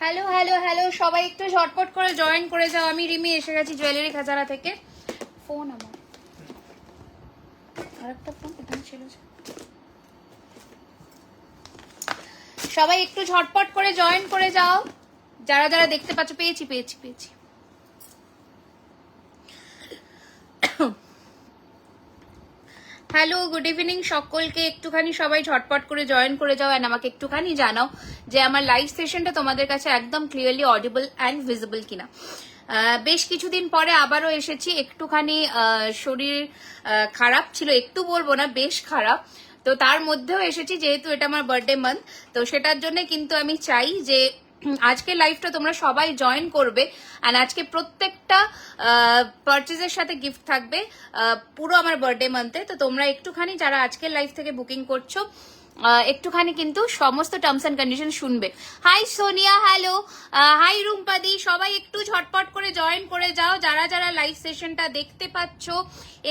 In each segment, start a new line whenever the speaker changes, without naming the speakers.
Hello hello hello, সবাই একটু ঝটপট করে জয়েন করে যাও। আমি রিমি এসে গেছি জুয়েলারি খাজানা থেকে। ফোন আমার আরেকটা ফোন এখানে ছিল। সবাই একটু ঝটপট করে জয়েন করে যাও, যারা যারা দেখতে পাচ্ছ। পেয়েছি পেয়েছি পেয়েছি। হ্যালো, গুড ইভিনিং সকলকে। একটুখানি সবাই ঝটপট করে জয়েন করে যাও এন্ড আমাকে একটুখানি জানাও যে আমার লাইভ সেশনটা তোমাদের কাছে একদম ক্লিয়ারলি অডিবল অ্যান্ড ভিজিবল কিনা। বেশ কিছুদিন পরে আবারও এসেছি। একটুখানি শরীর খারাপ ছিল, একটু বলবো না বেশ খারাপ, তো তার মধ্যেও এসেছি যেহেতু এটা আমার বার্থডে মান্থ। তো সেটার জন্য কিন্তু আমি চাই যে আজকে লাইভটা তোমরা সবাই জয়েন করবে এন্ড আজকে প্রত্যেকটা পারচেজের সাথে গিফট থাকবে পুরো আমার বার্থডে মান্থে। তো তোমরা একটুখানি যারা আজকের লাইভ থেকে বুকিং করছো একটুখানি কিন্তু সমস্ত টার্মস এন্ড কন্ডিশন শুনবে। হাই সোনিয়া, হ্যালো, হাই রুম্পাদি, সবাই একটু ঝটপট করে জয়েন করে যাও। যারা যারা লাইভ সেশনটা দেখতে পাচ্ছ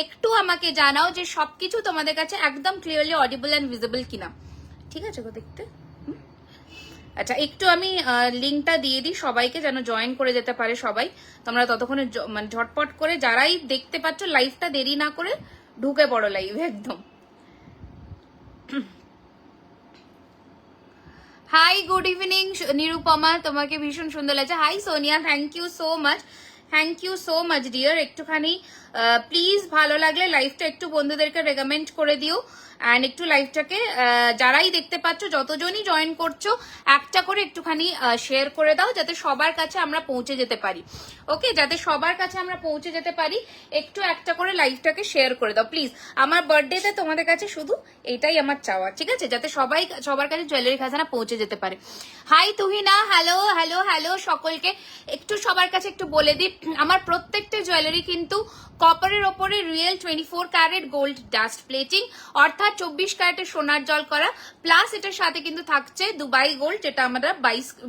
একটু আমাকে জানাও যে সবকিছু তোমাদের কাছে একদম ক্লিয়ারলি অডিবল অ্যান্ড ভিজিবল কিনা। ঠিক আছে গো দেখতে। আচ্ছা, একটু আমি লিঙ্কটা দিয়ে দিই সবাইকে যেন জয়েন করে যেতে পারে সবাই। তোমরা ততক্ষণে মানে ঝটপট করে যারাই দেখতে পাচ্ছ লাইভটা দেরি না করে ঢুকে পড়ো লাইভে একদম। হাই, গুড ইভিনিং নিরুপমা, তোমাকে ভীষণ সুন্দর লাগছে। Hi Sonia, thank you so much, thank you so much dear. একটুখানি প্লিজ ভালো লাগলে লাইভটা একটু বন্ধুদেরকে রেকমেন্ড করে দিও অ্যান্ড একটু লাইভটাকে যারাই দেখতে পাচ্ছ যতজনই জয়েন করছো একটা করে একটুখানি শেয়ার করে দাও যাতে সবার কাছে আমরা পৌঁছে যেতে পারি। ওকে, যাতে সবার কাছে আমরা পৌঁছে যেতে পারি একটু একটা করে লাইভটাকে শেয়ার করে দাও প্লিজ। আমার বার্থডেতে তোমাদের কাছে শুধু এটাই আমার চাওয়া, ঠিক আছে, যাতে সবার কাছে জুয়েলারি খাজানা পৌঁছে যেতে পারে। Hi Tuhina, hello hello hello সকলকে। একটু সবার কাছে একটু বলে দিই, আমার প্রত্যেকটা জুয়েলারি কিন্তু কপারের ওপরে real 24 carat gold dust plating, অর্থাৎ 24 ক্যারেটের সোনার জল করা, প্লাস এটার সাথে কিন্তু থাকছে দুবাই গোল্ড, যেটা আমরা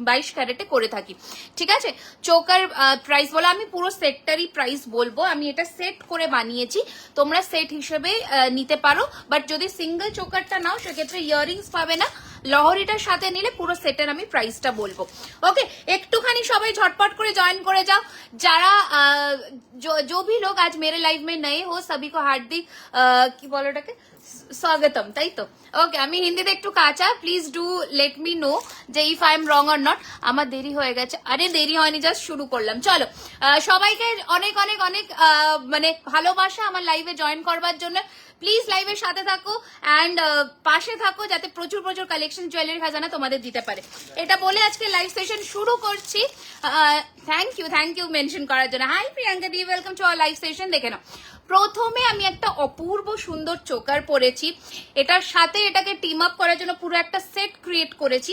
22 ক্যারেটে করে থাকি। ঠিক আছে, চোকার প্রাইস বলো, আমি পুরো সেটটারই প্রাইস বলবো। আমি এটা সেট করে বানিয়েছি, তোমরা সেট হিসেবে নিতে পারো, বাট যদি সিঙ্গেল চোকারটা নাও সেক্ষেত্রে ইয়াররিংস পাবে না। লহরিটার সাথে নিলে পুরো সেটের আমি প্রাইসটা বলবো। ওকে, একটুখানি সবাই ঝটপট করে জয়েন করে যাও। যারা जो भी लोग आज मेरे लाइव में नए हो सभी को हार्दिक কি বলো ওটাকে স্বাগতম, তাই তো? ওকে, আমি হিন্দিতে একটু কাঁচা, please do let me know যে if I am wrong or not. আমার দেরি হয়ে গেছে, আরে দেরি হয়নি, জাস্ট শুরু করলাম। চলো, সবাইকে অনেক অনেক অনেক মানে ভালোবাসা আমার লাইভে জয়েন করবার জন্য। প্লিজ লাইভের সাথে থাকো অ্যান্ড পাশে থাকো যাতে প্রচুর প্রচুর কালেকশন জুয়েলারি খাজানা তোমাদের দিতে পারে। এটা বলে আজকে লাইভ সেশন শুরু করছি। থ্যাংক ইউ মেনশন করার জন্য। Hi Priyanka di, welcome to our live session. দেখে নাও, প্রথমে আমি একটা অপূর্ব সুন্দর চোকার পরেছি, এটার সাথে এটাকে টিম আপ করার জন্য পুরো একটা সেট ক্রিয়েট করেছি।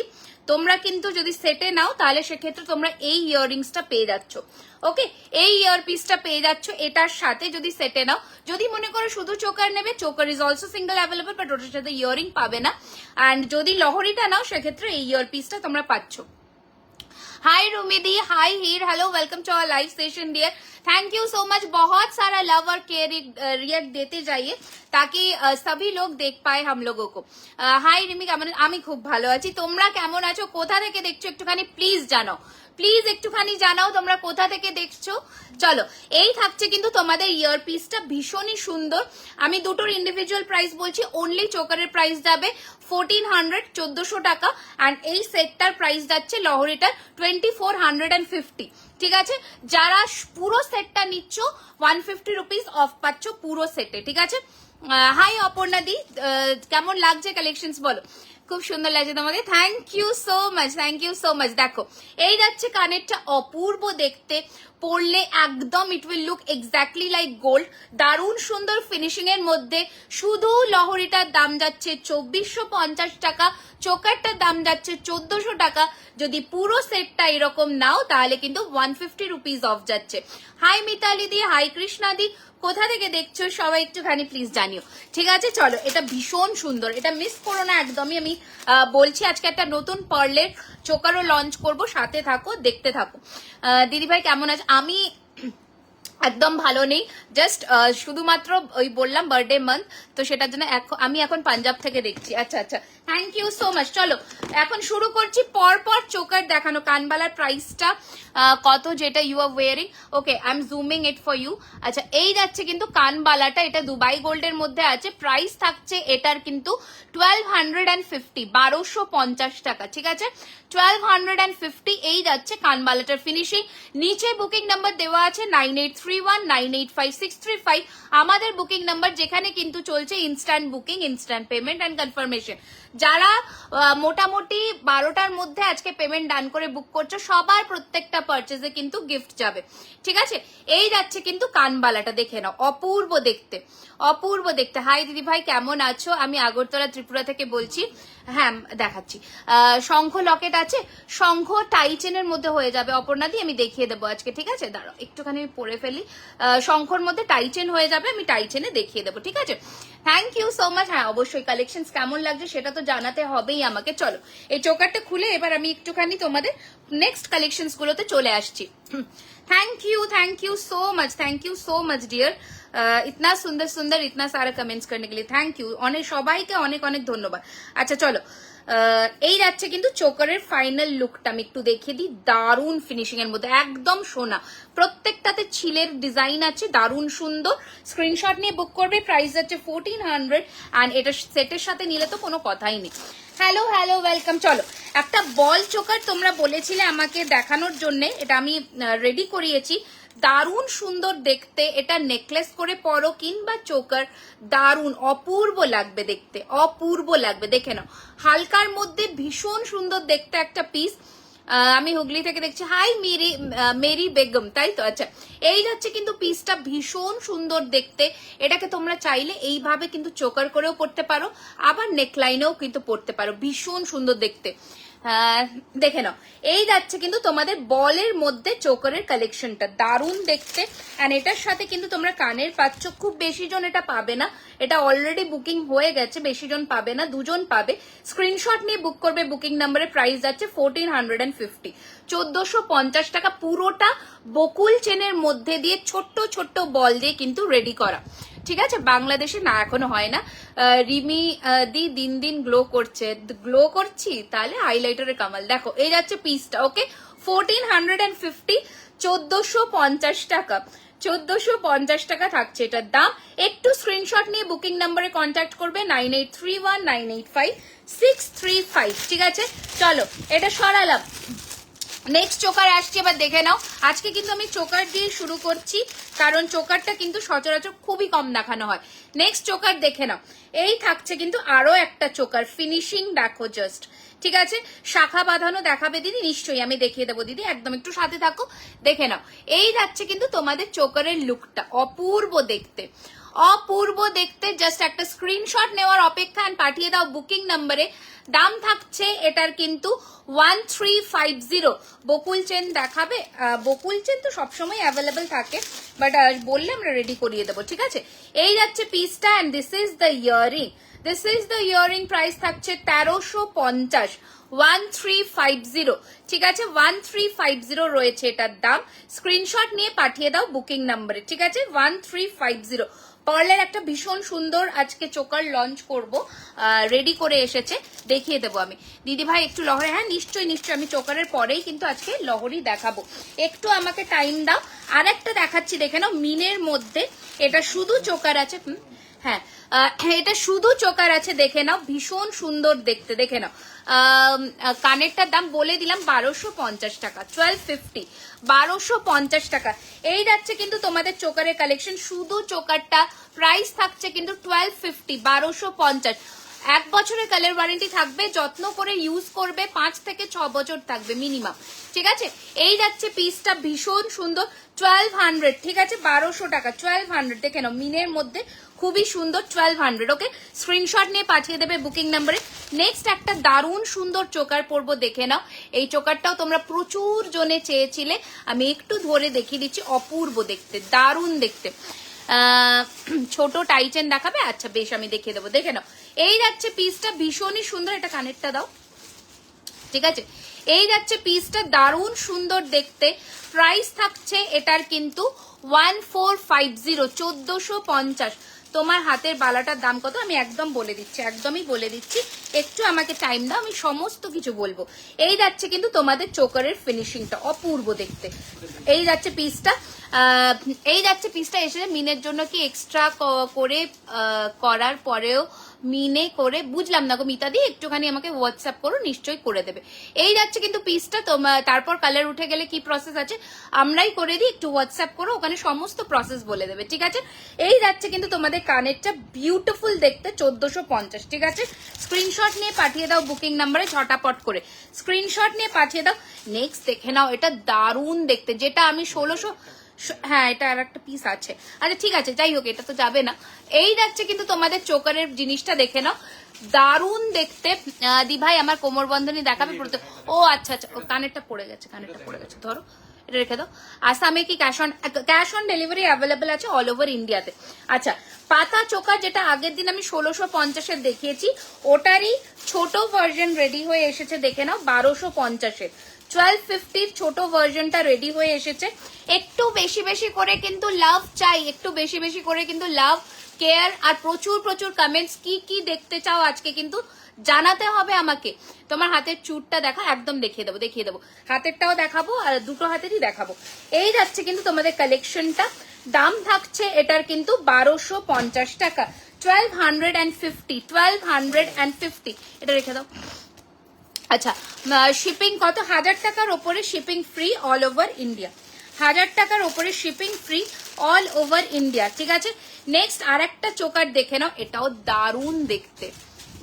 তোমরা কিন্তু যদি সেটে নাও তাহলে সেক্ষেত্রে তোমরা এই ইয়াররিংসটা পেয়ে যাচ্ছ। ওকে, এই ইয়ারপিসটা পেয়ে যাচ্ছ এটার সাথে যদি সেটে নাও। যদি মনে করো শুধু চোকার নেবে, choker is also single available, but ওটার সাথে ইয়াররিং পাবে না। অ্যান্ড যদি লহরিটা নাও সেক্ষেত্রে এই ইয়ারপিসটা তোমরা পাচ্ছ। हाय रूमिदी, hi Heer, hello, welcome to our live session dear. Thank you so much, बहुत सारा लव और केयर रिएक्ट देते जाइए ताकि सभी लोग देख पाए हम लोगों को। हाय रिमी, কেমন? আমি খুব ভালো আছি, তোমরা কেমন আছো? কোথা থেকে দেখছো একটুখানি প্লিজ জানাও, প্লিজ একটুখানি জানাও তোমরা কোথা থেকে দেখছো। চলো, এই থাকছে কিন্তু তোমাদের ইয়ারপিসটা ভীষণই সুন্দর। আমি দুটোর ইন্ডিভিজুয়াল প্রাইস বলছি। অনলি চোকারের প্রাইস যাবে 1400, 1400 টাকা, অ্যান্ড এই সেটটার প্রাইস যাচ্ছে লহরিটার 2450। ঠিক আছে, যারা পুরো সেটটা নিচ্ছ 150 রুপিস অফ পাচ্ছ পুরো সেটে। ঠিক আছে, হাই অপর্ণা দি, কেমন লাগছে কালেকশনস বলো? খুব সুন্দর লাগছে তোমাকে, thank you so much, thank you so much. দেখো, এই যাচ্ছে কানেরটা, অপূর্ব দেখতে, পরলে একদম it will look exactly like gold. দারুণ সুন্দর ফিনিশিং এর মধ্যে। শুধু লহরিটার দাম যাচ্ছে 2450 টাকা, চোকারটার দাম যাচ্ছে 1400 টাকা। যদি পুরো সেটটা এরকম নাও তাহলে কিন্তু 150 রুপিস অফ যাচ্ছে। হাই মিতালি দি, হাই কৃষ্ণা দি, কোথা থেকে দেখছো সবাই একটুখানি প্লিজ জানিও। ঠিক আছে, চলো, এটা ভীষণ সুন্দর, এটা মিস করো না একদমই। আমি বলছি আজকে একটা নতুন পার্লের চোকারও লঞ্চ করব, সাথে থাকো, দেখতে থাকো। দিদি ভাই কেমন আছে? আমি একদম ভালো নেই, জাস্ট শুধুমাত্র ওই বললাম বার্থডে মান্থ, তো সেটার জন্য আমি এখন পাঞ্জাব থেকে দেখছি। আচ্ছা আচ্ছা, থ্যাংক ইউ সো মাচ। চলো এখন শুরু করছি পর চোকার দেখানো। কানবালার প্রাইসটা কত যেটা you are wearing? Okay, I am zooming it for you. আচ্ছা, এই যাচ্ছে কিন্তু কানবালাটা, এটা দুবাই গোল্ডের মধ্যে আছে। প্রাইস থাকছে এটার কিন্তু 1250, 1250 টাকা, ঠিক আছে? 1250 এই যাচ্ছে কানবালাটার ফিনিশিং। নিচে বুকিং নাম্বার দেওয়া আছে 9831985635, আমাদের বুকিং নাম্বার, যেখানে কিন্তু চলছে instant booking, instant payment and confirmation. যারা মোটামুটি 12টার মধ্যে আজকে পেমেন্ট ডান করে বুক করছো, সবার প্রত্যেকটা পারচেজে কিন্তু গিফট যাবে, ঠিক আছে? এই যাচ্ছে কিন্তু কানবালাটা, দেখে নাও, অপূর্ব দেখতে, অপূর্ব দেখতে। হাই দিদি ভাই, কেমন আছো? আমি আগরতলা ত্রিপুরা থেকে বলছি। হ্যাঁ দেখাচ্ছি, শঙ্খ লকেট আছে, শঙ্খ টাইচেনের মধ্যে হয়ে যাবে অপর্ণাদি, আমি দেখিয়ে দেবো আজকে, ঠিক আছে? দাঁড়াও একটুখানি আমি পরে ফেলি। শঙ্খর মধ্যে টাইচেন হয়ে যাবে, আমি টাইচেনে দেখিয়ে দেবো, ঠিক আছে? Thank you so much. হ্যাঁ অবশ্যই, কালেকশন কেমন লাগছে সেটা তো জানাতে হবেই আমাকে। চলো এই চোকারটা খুলে এবার আমি একটুখানি তোমাদের নেক্সট কালেকশন গুলোতে চলে আসছি। Thank you so much dear, इतना सुंदर सुंदर इतना सारा कमेंट्स करने के लिए थैंक यू। অনেক সবাইকে অনেক অনেক ধন্যবাদ। আচ্ছা চলো, এই যাচ্ছে কিন্তু চোকারের ফাইনাল লুকটা আমি একটু দেখিয়ে দিই। দারুন ফিনিশিং এর মধ্যে, একদম সোনা, প্রত্যেকটাতে ছিলের ডিজাইন আছে, দারুন সুন্দর। স্ক্রিনশট নিয়ে বুক করবে, প্রাইস যাচ্ছে 1400 অ্যান্ড এটা সেটের সাথে নিলে তো কোনো কথাই নেই। Hello hello, welcome. চলো একটা বল চোকার তোমরা বলেছিলে আমাকে দেখানোর জন্য, এটা আমি রেডি করিয়েছি। দারুণ সুন্দর দেখতে, এটা নেকলেস করে পরো কিংবা চোকার, দারুণ অপূর্ব লাগবে দেখতে, অপূর্ব লাগবে। দেখে নাও, হালকার মধ্যে ভীষণ সুন্দর দেখতে একটা পিস। আমি হুগলি থেকে দেখছি। হাই মেরি বেগম, তাই তো? আচ্ছা, এই যাচ্ছে কিন্তু পিসটা ভীষণ সুন্দর দেখতে। এটাকে তোমরা চাইলে এইভাবে কিন্তু চোকার করেও পড়তে পারো, আবার নেকলাইনেও কিন্তু পড়তে পারো, ভীষণ সুন্দর দেখতে। দেখে নাও, এই যাচ্ছে কিন্তু তোমাদের বলের মধ্যে চোকারের কালেকশনটা, দারুণ দেখতে। এন্ড এটার সাথে কিন্তু তোমরা কানের পাচ্ছ, খুব বেশি জন এটা পাবে না, এটা অলরেডি বুকিং হয়ে গেছে, বেশি জন পাবে না, দুজন পাবে। স্ক্রিনশট নিয়ে বুক করবে, বুকিং নাম্বারে প্রাইস যাচ্ছে 1450, 1450 টাকা। পুরোটা বকুল চেনের মধ্যে দিয়ে ছোট্ট ছোট্ট বল দিয়ে কিন্তু রেডি করা, ঠিক আছে? বাংলাদেশে না এখনো হয় না। রিমি দি দিন দিন গ্লো করছে, গ্লো করছি তাহলে হাইলাইটারের কামাল। দেখো এই যাচ্ছে পিসটা, ওকে? 1450, 1450 টাকা, 1450 টাকা থাকছে এটার দাম। একটু স্ক্রিনশট নিয়ে বুকিং নাম্বারে কন্ট্যাক্ট করবে 9831985635, ঠিক আছে? চলো এটা সরালাম, নেক্সট চোকার আসছে, এবার দেখে নাও। আজকে কিন্তু আমি চোকার দিয়ে শুরু করছি, কারণ চোকারটা কিন্তু সচরাচর খুবই কম দেখানো হয়। নেক্সট চোকার দেখে নাও, এই থাকছে কিন্তু আরো একটা চোকার, ফিনিশিং দেখো জাস্ট, ঠিক আছে? শাখা বাঁধানো দেখাবে দিদি? নিশ্চয়ই আমি দেখিয়ে দেবো দিদি, একদম একটু সাথে থাকো, দেখে নাও। এই যাচ্ছে কিন্তু তোমাদের চোকারের লুকটা, অপূর্ব দেখতে, অপূর্ব দেখতে। জাস্ট একটা স্ক্রিনশট নেওয়ার অপেক্ষা, পাঠিয়ে দাও বুকিং নাম্বারে। দাম থাকছে এটার কিন্তু 1350। বকুল চেন দেখাবে? বকুল চেন তো সবসময় অ্যাভেলেবেল থাকে, বাট বললে আমরা রেডি করিয়ে দেবো, ঠিক আছে? এই যাচ্ছে পিসটা, and this is the earring, this is the earring. Price থাকছে 1350, 1350, ঠিক আছে? 1350 রয়েছে এটার দাম। স্ক্রিনশট নিয়ে পাঠিয়ে দাও বুকিং নাম্বারে, ঠিক আছে? 1350। পার্লের একটা ভীষণ সুন্দর আজকে চোকার লঞ্চ করব, রেডি করে এসেছে, দেখিয়ে দেবো আমি। দিদি ভাই একটু লহরে, হ্যাঁ নিশ্চয়ই নিশ্চয়ই, আমি চোকারের পরেই কিন্তু আজকে লহরি দেখাবো, একটু আমাকে টাইম দাও। আর একটা দেখাচ্ছি, দেখে নাও, মিনের মধ্যে, এটা শুধু চোকার আছে। হ্যাঁ এটা শুধু চোকার আছে, দেখে নাও, ভীষণ সুন্দর দেখতে, দেখে নাও। কানেরটার দাম বলে দিলাম 1250 টাকা, 1250, 1250 টাকা। এই যাচ্ছে কিন্তু তোমাদের চোকারের কালেকশন, শুধু চোকারটা, প্রাইস থাকছে কিন্তু 1250, 1250। 1 বছরের কালার ওয়ারেন্টি থাকবে, যত্ন করে ইউজ করবে, 5 থেকে 6 বছর থাকবে মিনিমাম, ঠিক আছে? এই যাচ্ছে পিসটা, ভীষণ সুন্দর, 1200, ঠিক আছে? 1200 টাকা, 1200, দেখে নাও, মিনের মধ্যে খুবই সুন্দর, 1200, ওকে? স্ক্রিনশট নিয়ে পাঠিয়ে দেবে বুকিং নাম্বারে। নেক্সট একটা দারুণ সুন্দর চোকার পরবো, দেখে নাও। এই চোকারটাও তোমরা প্রচুর জনে চেয়েছিলে, আমি একটু ধরে দেখিয়ে দিচ্ছি, অপূর্ব দেখতে, দারুণ দেখতে। ছোট টাইচেন দেখাবে? আচ্ছা বেশ, আমি দেখিয়ে দেবো, দেখে নাও। এই যাচ্ছে পিসটা, ভীষণই সুন্দর। এটা কানেরটা দাও, ঠিক আছে? এই যাচ্ছে পিসটা, দারুণ সুন্দর দেখতে। প্রাইস থাকছে এটার কিন্তু 1450, 1450। তোমার হাতের বালাটার দাম কত আমি একদম বলে দিচ্ছি, একদমই বলে দিচ্ছি, একটু আমাকে টাইম দাও, আমি সমস্ত কিছু বলবো। এই যাচ্ছে কিন্তু তোমাদের চোকারের ফিনিশিংটা অপূর্ব দেখতে। এই যাচ্ছে পিসটা, এই যাচ্ছে পিসটা এসে মিনের জন্য কি এক্সট্রা করে করার পরেও মিনে করে বুঝলাম না গো মিতাদি, একটুখানি আমাকে হোয়াটসঅ্যাপ করো, নিশ্চয়ই করে দেবে। এই যাচ্ছে কিন্তু পিসটা, তোমার তারপর কালার উঠে গেলে কি প্রসেস আছে আমরাই করে দিই, একটু হোয়াটসঅ্যাপ করো, ওখানে সমস্ত প্রসেস বলে দেবে, ঠিক আছে। এই যাচ্ছে কিন্তু তোমাদের কানেরটা বিউটিফুল দেখতে, 1450, ঠিক আছে। স্ক্রিনশট নিয়ে পাঠিয়ে দাও বুকিং নাম্বারে ঝটাপট করে, স্ক্রিনশট নিয়ে পাঠিয়ে দাও। নেক্সট দেখে নাও, এটা দারুণ দেখতে, যেটা আমি 1600, হ্যাঁ এটা আর একটা পিস আছে, আচ্ছা ঠিক আছে যাই হোক, এটা তো যাবে না। এই যাচ্ছে কিন্তু তোমাদের চোকারের জিনিসটা দেখে নাও, দারুণ দেখতে। দি ভাই আমার কোমর বন্ধনী দেখাবে, ও আচ্ছা আচ্ছা, কানেরটা পড়ে গেছে, কানেরটা পড়ে গেছে, ধরো এটা রেখে দাও। আসামে কি ক্যাশ অন ডেলিভারি অ্যাভেলেবেল আছে অল ওভার ইন্ডিয়াতে। আচ্ছা, পাতা চোকার যেটা আগের দিন আমি 1650-এর দেখিয়েছি, ওটারই ছোট ভার্জন রেডি হয়ে এসেছে, দেখে নাও 1250-এর। 1250-র ছোট ভার্জনটা রেডি হয়ে এসেছে। একটু বেশি বেশি করে কিন্তু লাভ চাই, একটু বেশি বেশি করে কিন্তু লাভ, কেয়ার আর প্রচুর প্রচুর কমেন্টস, কি কি দেখতে চাও আজকে কিন্তু জানাতে হবে আমাকে। তোমার হাতের চুরটা দেখা, একদম দেখিয়ে দেবো, দেখিয়ে দেবো, হাতেরটাও দেখাবো আর দুটো হাতেরই দেখাবো। এই যাচ্ছে কিন্তু তোমাদের কালেকশনটা, দাম থাকছে এটার কিন্তু 1250 টাকা, 1250, 1250, এটা রেখে দাও। আচ্ছা, শিপিং কত? 1000 টাকার ওপরে shipping free all over India, 1000 টাকার ওপরে shipping free all over India, ঠিক আছে। নেক্সট আর একটা চোকার দেখে নাও, এটাও দারুণ দেখতে,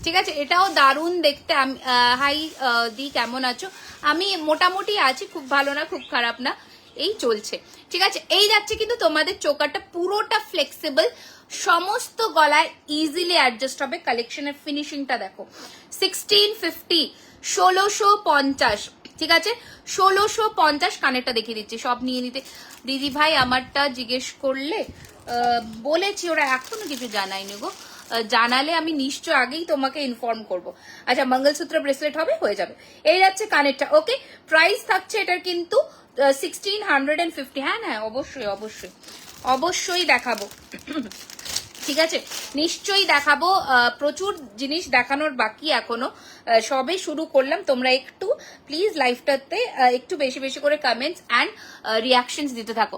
ঠিক আছে, এটাও দারুণ দেখতে। হাই দি, কেমন আছো? আমি মোটামুটি আছি, খুব ভালো না খুব খারাপ না, এই চলছে, ঠিক আছে। এই যাচ্ছে কিন্তু তোমাদের চোকারটা পুরোটা ফ্লেক্সিবল, সমস্ত গলায় ইজিলি অ্যাডজাস্ট হবে। কালেকশনের ফিনিশিংটা দেখো, 1650, 1650, ঠিক আছে, 1650। কানেরটা দেখিয়ে দিচ্ছি, সব নিয়ে নিতে। দিদি ভাই আমারটা জিজ্ঞেস করলে বলেছি, ওরা এখনো কিছু জানায়নি গো, জানালে আমি নিশ্চয় আগেই তোমাকে ইনফর্ম করব। আচ্ছা, মঙ্গলসূত্র ব্রেসলেট হবে, হয়ে যাবে। এই যাচ্ছে কানেরটা, ওকে। প্রাইস থাকছে এটার কিন্তু 1650। হ্যাঁ হ্যাঁ, অবশ্যই অবশ্যই অবশ্যই দেখাবো, ঠিক আছে, নিশ্চয়ই দেখাবো। প্রচুর জিনিস দেখানোর বাকি এখনো, সবে শুরু করলাম। তোমরা একটু প্লিজ লাইভটাতে একটু বেশি বেশি করে কমেন্টস অ্যান্ড রিয়াকশনস দিতে থাকো।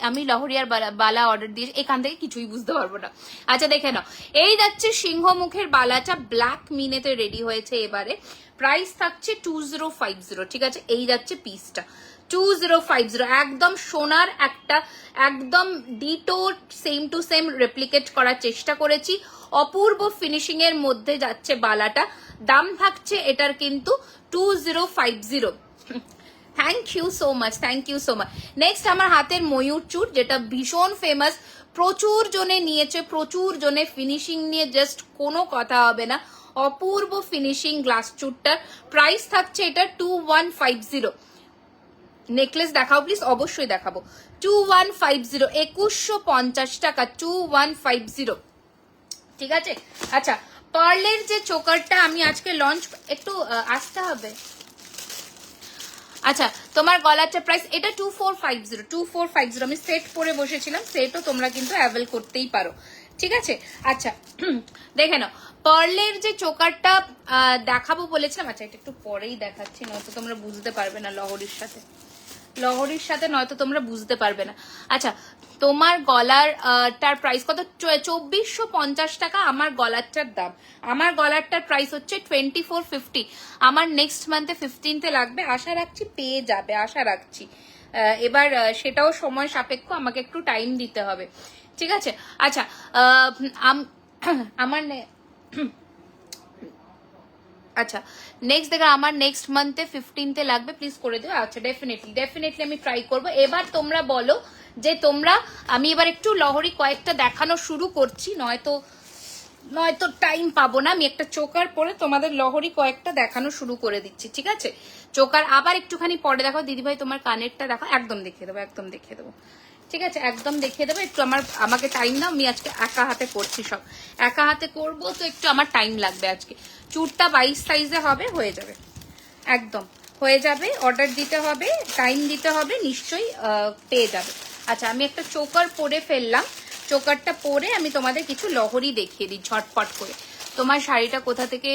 আমি লহরিয়ার বালা অর্ডার দিয়ে এখান থেকে কিছুই বুঝতে পারবো না। আচ্ছা দেখে নাও, এই যাচ্ছে সিংহ মুখের বালাটা, ব্ল্যাক মিনেতে রেডি হয়েছে এবারে। প্রাইস থাকছে 2050, ঠিক আছে। এই যাচ্ছে পিসটা 2050, একদম সোনার একটা, একদম ditto same to same replicate করার চেষ্টা করেছি। অপূর্ব ফিনিশিং এর মধ্যে যাচ্ছে বালাটা, দাম থাকছে এটার কিন্তু 2050। Thank you so much, thank you so much. Next আমার হাতের ময়ূর চূড়, যেটা ভীষণ ফেমাস, প্রচুর জনে নিয়েছে, প্রচুর জনে, ফিনিশিং নিয়ে জাস্ট কোনো কথা হবে না, অপূর্ব ফিনিশিং গ্লাস চূড়টার। প্রাইস থাকছে এটা 2150। নেকলেস দেখাও প্লিজ, অবশ্যই দেখাবো। 2150, 2150 টাকা, 2150, ঠিক আছে। আচ্ছা, পার্লের যে চোকারটা আমি আজকে লঞ্চ, একটু আসতে হবে। আচ্ছা, তোমার গলারটা প্রাইস এটা 2450, 2450। আমি সেট পরে বসেছিলাম, সেটও তোমরা কিন্তু অ্যাভেল করতেই পারো, ঠিক আছে। আচ্ছা দেখে নাও, পার্লের যে চোকারটা দেখাবো বলেছিলাম, আচ্ছা এটা একটু পরেই দেখাচ্ছি, নয়তো তোমরা বুঝতে পারবে না লহরির সাথে, লহরির সাথে নয়তো তোমরা বুঝতে পারবে না। আচ্ছা, তোমার গলার টার প্রাইস কত? 2450 টাকা আমার গলারটার দাম। আমার গলারটার প্রাইস হচ্ছে 2450। আমার নেক্সট মান্থে 15-এ লাগবে, আশা রাখছি পেয়ে যাবে, আশা রাখছি। এবার সেটাও সময় সাপেক্ষ, আমাকে একটু টাইম দিতে হবে, ঠিক আছে। আচ্ছা, আমার আচ্ছা নেক্সট দেখা, আমার নেক্সট মান্থে 15-এ লাগবে, প্লিজ করে দিও। আচ্ছা, ডেফিনেটলি ডেফিনেটলি আমি ট্রাই করবো। এবার তোমরা বলো যে তোমরা, আমি এবার একটু লহরি কয়েকটা দেখানো শুরু করছি, নয়তো টাইম পাবো না। আমি একটা চোকার পরে তোমাদের লহরি কয়েকটা দেখানো শুরু করে দিচ্ছি, ঠিক আছে। চোকার আবার একটুখানি পরে দেখো। দিদিভাই তোমার কানেরটা দেখো, একদম দেখিয়ে দেবো, একদম দেখিয়ে দেবো, ঠিক আছে, একদম দেখিয়ে দেবো। একটু আমাকে টাইম দাও, আমি আজকে একা হাতে করছি, সব একা হাতে করবো, তো একটু আমার টাইম লাগবে আজকে। চুরটা 22 সাইজে হবে, হয়ে যাবে। একদম হয়ে যাবে, অর্ডার দিতে হবে, টাইম দিতে হবে, নিশ্চয়ই পেয়ে যাবে। আচ্ছা আমি একটা চোকার পরে ফেললাম, চোকারটা পরে আমি তোমাদের কিছু লহরি দেখিয়ে দিই ঝটপট করে। তোমার শাড়িটা কোথা থেকে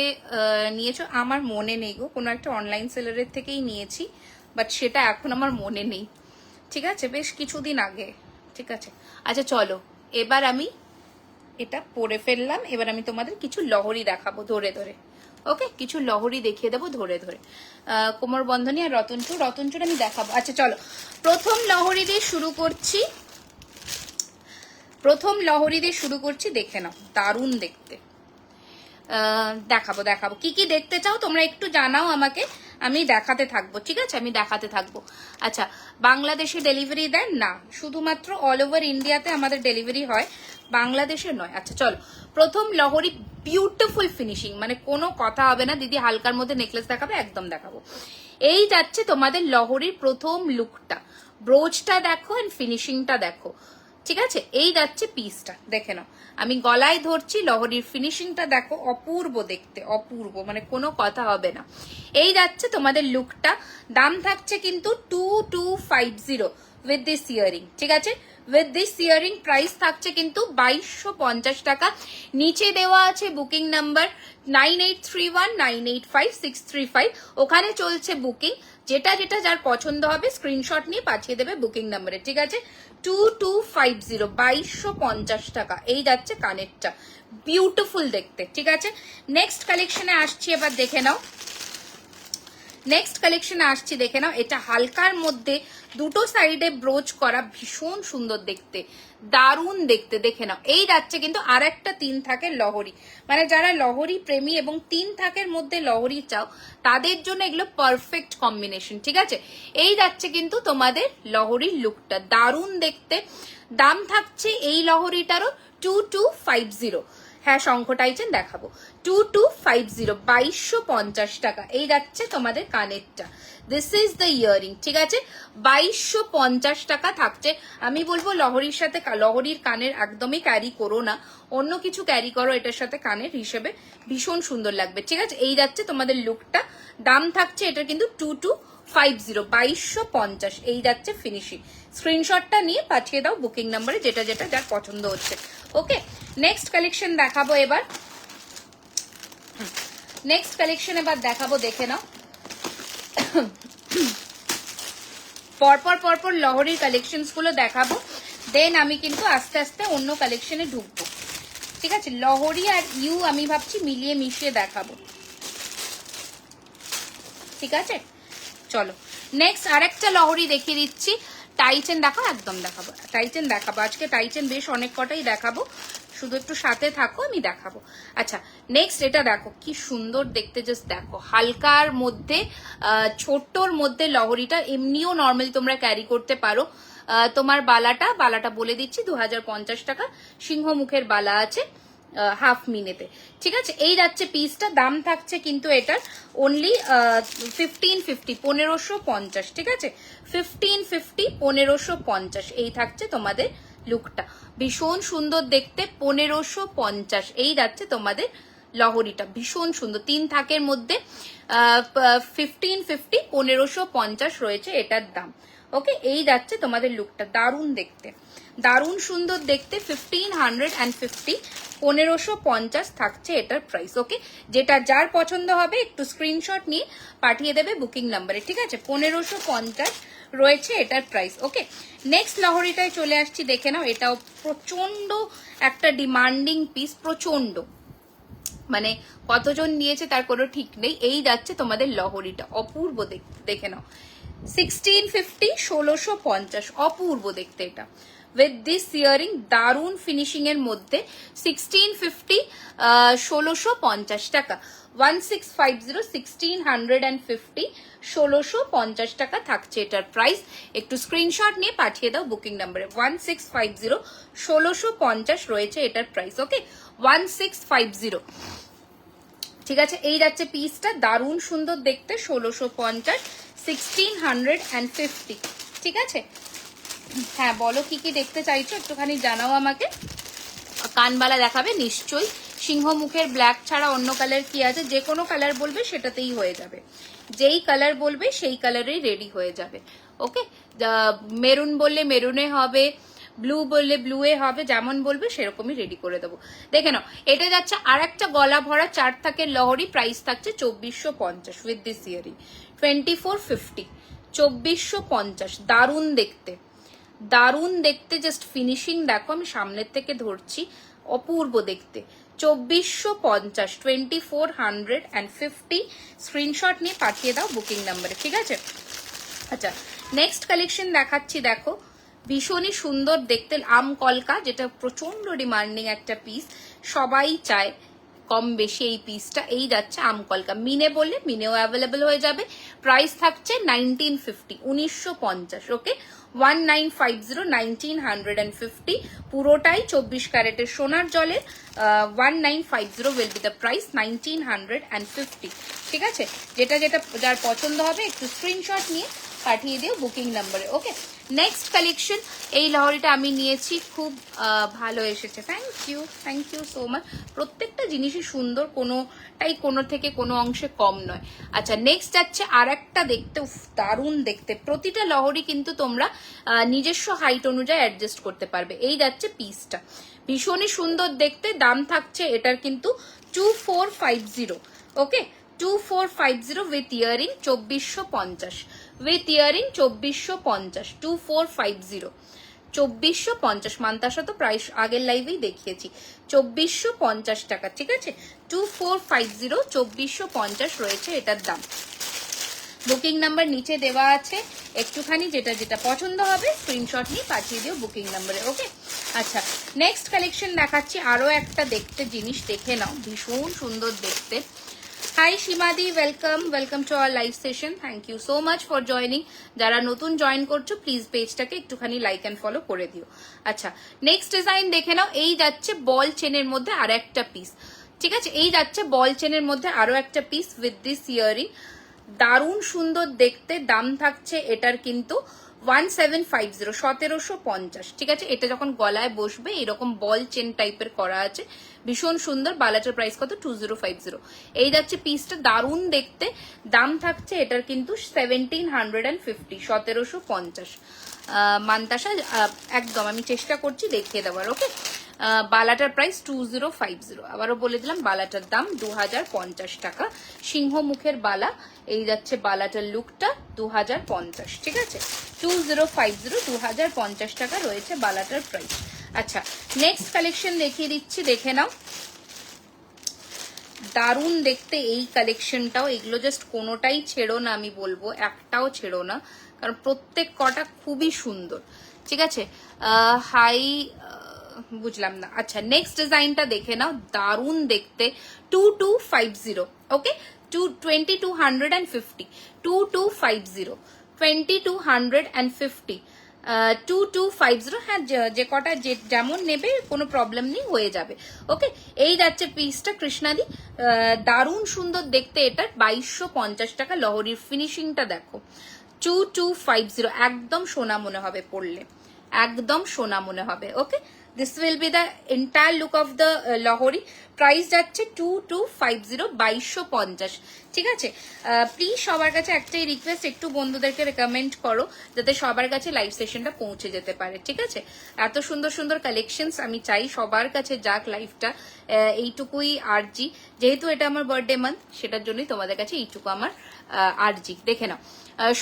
নিয়েছো আমার মনে নেই গো, কোনো একটা অনলাইন সেলারের থেকেই নিয়েছি, বাট সেটা এখন আমার মনে নেই, ঠিক আছে, বেশ কিছুদিন আগে, ঠিক আছে। আচ্ছা চলো এবার আমি এটা পরে ফেললাম, এবার আমি তোমাদের কিছু লহরি দেখাবো ধরে ধরে। ওকে, কিছু লহরি দেখিয়ে দেবো ধরে ধরে। কোমর বন্ধনী আর রতনচুর আমি দেখাবো। আচ্ছা চলো প্রথম লহরি দিয়ে শুরু করছি, দেখে নাও, দারুণ দেখতে। দেখাবো কি কি দেখতে চাও তোমরা একটু জানাও আমাকে, আমি দেখাতে থাকবো, ঠিক আছে, আমি দেখাতে থাকবো। আচ্ছা বাংলাদেশে ডেলিভারি দেন না, শুধুমাত্র অল ওভার ইন্ডিয়াতে আমাদের ডেলিভারি হয়, বাংলাদেশে নয়। আচ্ছা চলো প্রথম লহরি, বিউটিফুল ফিনিশিং, মানে কোনো কথা হবে না। দিদি হালকার মধ্যে নেকলেস দেখাবে, একদম দেখাবো। এই যাচ্ছে তোমাদের লহরির প্রথম লুকটা, ব্রোচটা দেখো এন্ড ফিনিশিংটা দেখো, ঠিক আছে। এই যাচ্ছে পিসটা, দেখে নাও, আমি গলায় ধরছি, লহরির ফিনিশিংটা দেখো, অপূর্ব দেখতে, অপূর্ব, মানে কোনো কথা হবে না। এই যাচ্ছে তোমাদের লুকটা, দাম থাকছে কিন্তু 2250 উইথ দিস ইয়ারিং, ঠিক আছে, উইথ দিস ইয়ারিং প্রাইস থাকছে কিন্তু 2250 টাকা। নিচে দেওয়া আছে বুকিং নাম্বার 9831985635, ওখানে চলছে বুকিং, যেটা যেটা যার পছন্দ হবে স্ক্রিনশট নিয়ে পাঠিয়ে দেবে বুকিং নাম্বারে, ঠিক আছে। 2250 2250 টাকা। এই যাচ্ছে কানেরটা, বিউটিফুল দেখতে, ঠিক আছে। নেক্সট কালেকশনে আসছি, এবার দেখে নাও, নেক্সট কালেকশনে আসছি, দেখে নাও। এটা হালকার মধ্যে দুটো সাইডে ব্রোচ করা, ভীষণ সুন্দর দেখতে, দারুণ দেখতে, দেখে নাও। এই যাচ্ছে কিন্তু আর একটা 3 থাকের লহরি, মানে যারা লহরি প্রেমী এবং 3 থাকের মধ্যে লহরি চাও তাদের জন্য এগুলো পারফেক্ট কম্বিনেশন, ঠিক আছে। এই যাচ্ছে কিন্তু তোমাদের লহরির লুকটা, দারুণ দেখতে। দাম থাকছে এই লহরিটারও 2250। হ্যাঁ শঙ্খ টাইচেন দেখাবো, 2250 2250 টাকা। এই যাচ্ছে তোমাদের কানেরটা, দিস ইজ দ্য ইয়ারিং, ঠিক আছে, 2250 টাকা থাকছে। আমি বলবো লহরির সাথে, লহরির কানের একদমই ক্যারি করো না, অন্য কিছু ক্যারি করো এটার সাথে কানের হিসেবে, ভীষণ সুন্দর লাগবে, ঠিক আছে। এই যাচ্ছে তোমাদের লুকটা, দাম থাকছে এটা কিন্তু 2250 2250। এই যাচ্ছে ফিনিশিং, স্ক্রিনশটটা নিয়ে পাঠিয়ে দাও বুকিং নাম্বারে, যেটা যেটা যার পছন্দ হচ্ছে। ওকে, নেক্সট কালেকশন দেখাবো এবার, নেক্সট কালেকশন এবার দেখাবো, দেখে নাও। পরপর পরপর লহরির কালেকশনস গুলো দেখাবো, দেন আমি কিন্তু আস্তে আস্তে অন্য কালেকশনে ঢুকবো, ঠিক আছে। লহরি আর ইউ আমি ভাবছি মিলিয়ে মিশিয়ে দেখাবো, ঠিক আছে। চলো নেক্সট আরেকটা লহরি দেখিয়ে দিচ্ছি, টাইচেন দেখাবো, একদম দেখাবো, টাইচেন দেখাবো আজকে, টাইচেন বেশ অনেক কটাই দেখাবো, শুধু একটু সাথে থাকো, আমি দেখাবো। আচ্ছা নেক্সট এটা দেখো কি সুন্দর দেখতে, জাস্ট দেখো, হালকার মধ্যে ছোট্টর মধ্যে লহরিটা, এমনিও নর্মালি তোমরা ক্যারি করতে পারো। তোমার বালাটা বলে দিচ্ছি 2050 টাকা, সিংহমুখের বালা আছে হাফ মিনেতে, ঠিক আছে। এই যাচ্ছে পিসটা, দাম থাকছে কিন্তু এটার অনলি 1550 1550, ঠিক আছে, 1550 1550। এই থাকছে তোমাদের লুকটা, ভীষণ সুন্দর দেখতে, 1550। এই যাচ্ছে তোমাদের লহরিটা, ভীষণ সুন্দর, 3 থাকের মধ্যে 1550 1550 রয়েছে এটার দাম। ওকে, এই যাচ্ছে তোমাদের লুকটা, দারুণ দেখতে, দারুণ সুন্দর দেখতে, 1550 1550 থাকছে এটার প্রাইস। ওকে, যেটা যার পছন্দ হবে একটু স্ক্রিনশট নিয়ে পাঠিয়ে দেবে বুকিং নাম্বারে, ঠিক আছে, 1550 রয়েছে এটার প্রাইস। ওকে, নেক্সট লহরিটায় চলে আসছি, দেখে নাও, এটাও প্রচন্ড একটা ডিমান্ডিং পিস, প্রচন্ড, মানে কতজন নিয়েছে তার কোনো ঠিক নেই। এই যাচ্ছে তোমাদের লহরিটা, অপূর্ব দেখতে, দেখে নাও, 1650 1650, অপূর্ব দেখতে এটা, উইথ দিস ইয়ারিং, দারুণ ফিনিশিং এর মধ্যে, 1650 1650 টাকা, 1650 1650 1650 টাকা থাকছে এটার প্রাইস। একটু স্ক্রিনশট নিয়ে পাঠিয়ে দাও বুকিং নাম্বারে, 1650 1650 রয়েছে এটার প্রাইস। ওকে, 1650, ঠিক আছে। এই যাচ্ছে পিসটা, দারুণ সুন্দর দেখতে, 1650 1650, ঠিক আছে। হ্যাঁ বলো কি কি দেখতে চাইছো, একটুখানি জানাও আমাকে। কানবালা দেখাবে নিশ্চয়ই। সিংহ মুখের ব্ল্যাক ছাড়া অন্য কালার কি আছে? যে কোনো কালার বলবে সেটাতেই হয়ে যাবে, যেই কালার বলবে সেই কালারেই রেডি হয়ে যাবে। ওকে, মেরুন বললে মেরুনে হবে, ব্লু বললে ব্লুয়ে হবে, যেমন বলবে সেরকমই রেডি করে দেবো। দেখে নাও, এটা যাচ্ছে আর একটা গলা ভরা 4 থাকের লহরি, প্রাইস থাকছে 2450 উইথ দিস ইয়ারিং, 2450, 2450। দারুণ দেখতে, দারুণ দেখতে, জাস্ট ফিনিশিং দেখো, আমি সামনের থেকে ধরছি, অপূর্ব দেখতে। 2450, 2450। স্ক্রিনশট নিয়ে পাঠিয়ে দাও বুকিং নাম্বারে, ঠিক আছে? আচ্ছা, নেক্সট কালেকশন দেখাচ্ছি, দেখো ভীষণই সুন্দর দেখতে, আম কলকা, যেটা প্রচন্ড ডিমান্ডিং একটা পিস, সবাই চায় কম বেশি এই পিসটা। এই যাচ্ছে আম কলকা, মিনে বললে মিনেও অ্যাভেলেবেল হয়ে যাবে। প্রাইস থাকছে 1950, 1950। ওকে, 1950, 1950, পুরোটাই 24 ক্যারেটের সোনার জলের। 1950 উইল বি দ্য প্রাইস, 1950, ঠিক আছে? যেটা যেটা যার পছন্দ হবে একটু স্ক্রিনশট নিয়ে পাঠিয়ে দিও বুকিং নাম্বারে। ওকে, নেক্সট কালেকশন, এই লহরিটা আমি নিয়েছি, খুব ভালো এসেছে, থ্যাংক ইউ সো মাচ। প্রত্যেকটা জিনিসই সুন্দর, কোনোটাই কোনো থেকে কোনো অংশে কম নয়। আচ্ছা, নেক্সট যাচ্ছে আর একটা দেখতে, দারুণ দেখতে, প্রতিটা লহরি কিন্তু তোমরা নিজস্ব হাইট অনুযায়ী অ্যাডজাস্ট করতে পারবে। এই যাচ্ছে পিসটা, ভীষণই সুন্দর দেখতে, দাম থাকছে এটার কিন্তু 2450। ওকে, 2450 with earring 2450, with earring 2450, 2450, 2450। Mantasha তো প্রাইস আগের লাইভেই দেখিয়েছি, 2450 টাকা, ঠিক আছে? 2450, 2450 রয়েছে এটার দাম। বুকিং নাম্বার নিচে দেওয়া আছে, একটুখানি যেটা যেটা পছন্দ হবে স্ক্রিনশট নিয়ে পাঠিয়ে দিও বুকিং নাম্বারে। ওকে, আচ্ছা, নেক্সট কালেকশন দেখাচ্ছি, আরো একটা দেখতে জিনিস, দেখে নাও, ভীষণ সুন্দর দেখতে। হাই সীমাদি, welcome to our live session, thank you so much for joining. যারা নতুন জয়েন করছো প্লিজ পেজটাকে একটুখানি লাইক অ্যান্ড ফলো করে দিও। আচ্ছা, নেক্সট ডিজাইন দেখে নাও, এই যাচ্ছে বল চেনের মধ্যে আরো একটা পিস, ঠিক আছে? এই যাচ্ছে বল চেনের মধ্যে আরো একটা পিস উইথ দিস ইয়ারিং, দারুণ সুন্দর দেখতে। দাম থাকছে এটার কিন্তু 1750, 1750, ঠিক আছে? এটা যখন গলায় বসবে এরকম বল চেন টাইপের করা আছে, ভীষণ সুন্দর। বালাটার প্রাইস কত? 2050। এই যাচ্ছে পিসটা, দারুণ দেখতে, দাম থাকছে এটার কিন্তু 1750, 1750। মান্তাসা একদম আমি চেষ্টা করছি দেখিয়ে দেওয়ার। ওকে, বালাটার প্রাইস 2050, আবারও বলে দিলাম বালাটার দাম 2050 টাকা। সিংহ মুখের বালা, এই যাচ্ছে বালাটার লুকটা 2050, ঠিক আছে? 2050, 2050 টাকা রয়েছে বালাটার প্রাইস। আচ্ছা, নেক্সট কালেকশন দেখিয়ে দিচ্ছি, দেখে নাও, দারুণ দেখতে এই কালেকশনটাও। এগুলো জাস্ট কোনোটাই ছেড়ো না, আমি বলবো একটাও ছেড়ো না, কারণ প্রত্যেক কটা খুবই সুন্দর, ঠিক আছে? হাই, বুঝলাম না। আচ্ছা, নেক্সট ডিজাইনটা দেখে নাও, দারুণ দেখতে, 2250। ওকে, 2250, 2250, 2250, 2250। হ্যাঁ, যে কটা যেমন নেবে কোনো প্রবলেম নেই, হয়ে যাবে। ওকে, এই যাচ্ছে পিসটা কৃষ্ণাদি, দারুণ সুন্দর দেখতে, এটা 2250 টাকা। লহরির ফিনিশিংটা দেখো, 2250, একদম সোনা মনে হবে পড়লে, একদম সোনা মনে হবে। Okay, this will be the entire look of the lahari. Price যাচ্ছে 2250, 2250, ঠিক আছে? প্লিজ সবার কাছে একটাই রিকোয়েস্ট, একটু বন্ধুদেরকে রেকমেন্ড করো যাতে সবার কাছে লাইভ সেশনটা পৌঁছে যেতে পারে, ঠিক আছে? এত সুন্দর সুন্দর কালেকশনস আমি চাই সবার কাছে যাক লাইভটা, এইটুকুই আরজি। যেহেতু এটা আমার বার্থডে মান্থ, সেটার জন্যই তোমাদের কাছে এইটুকু আমার আরজি। দেখে নাও,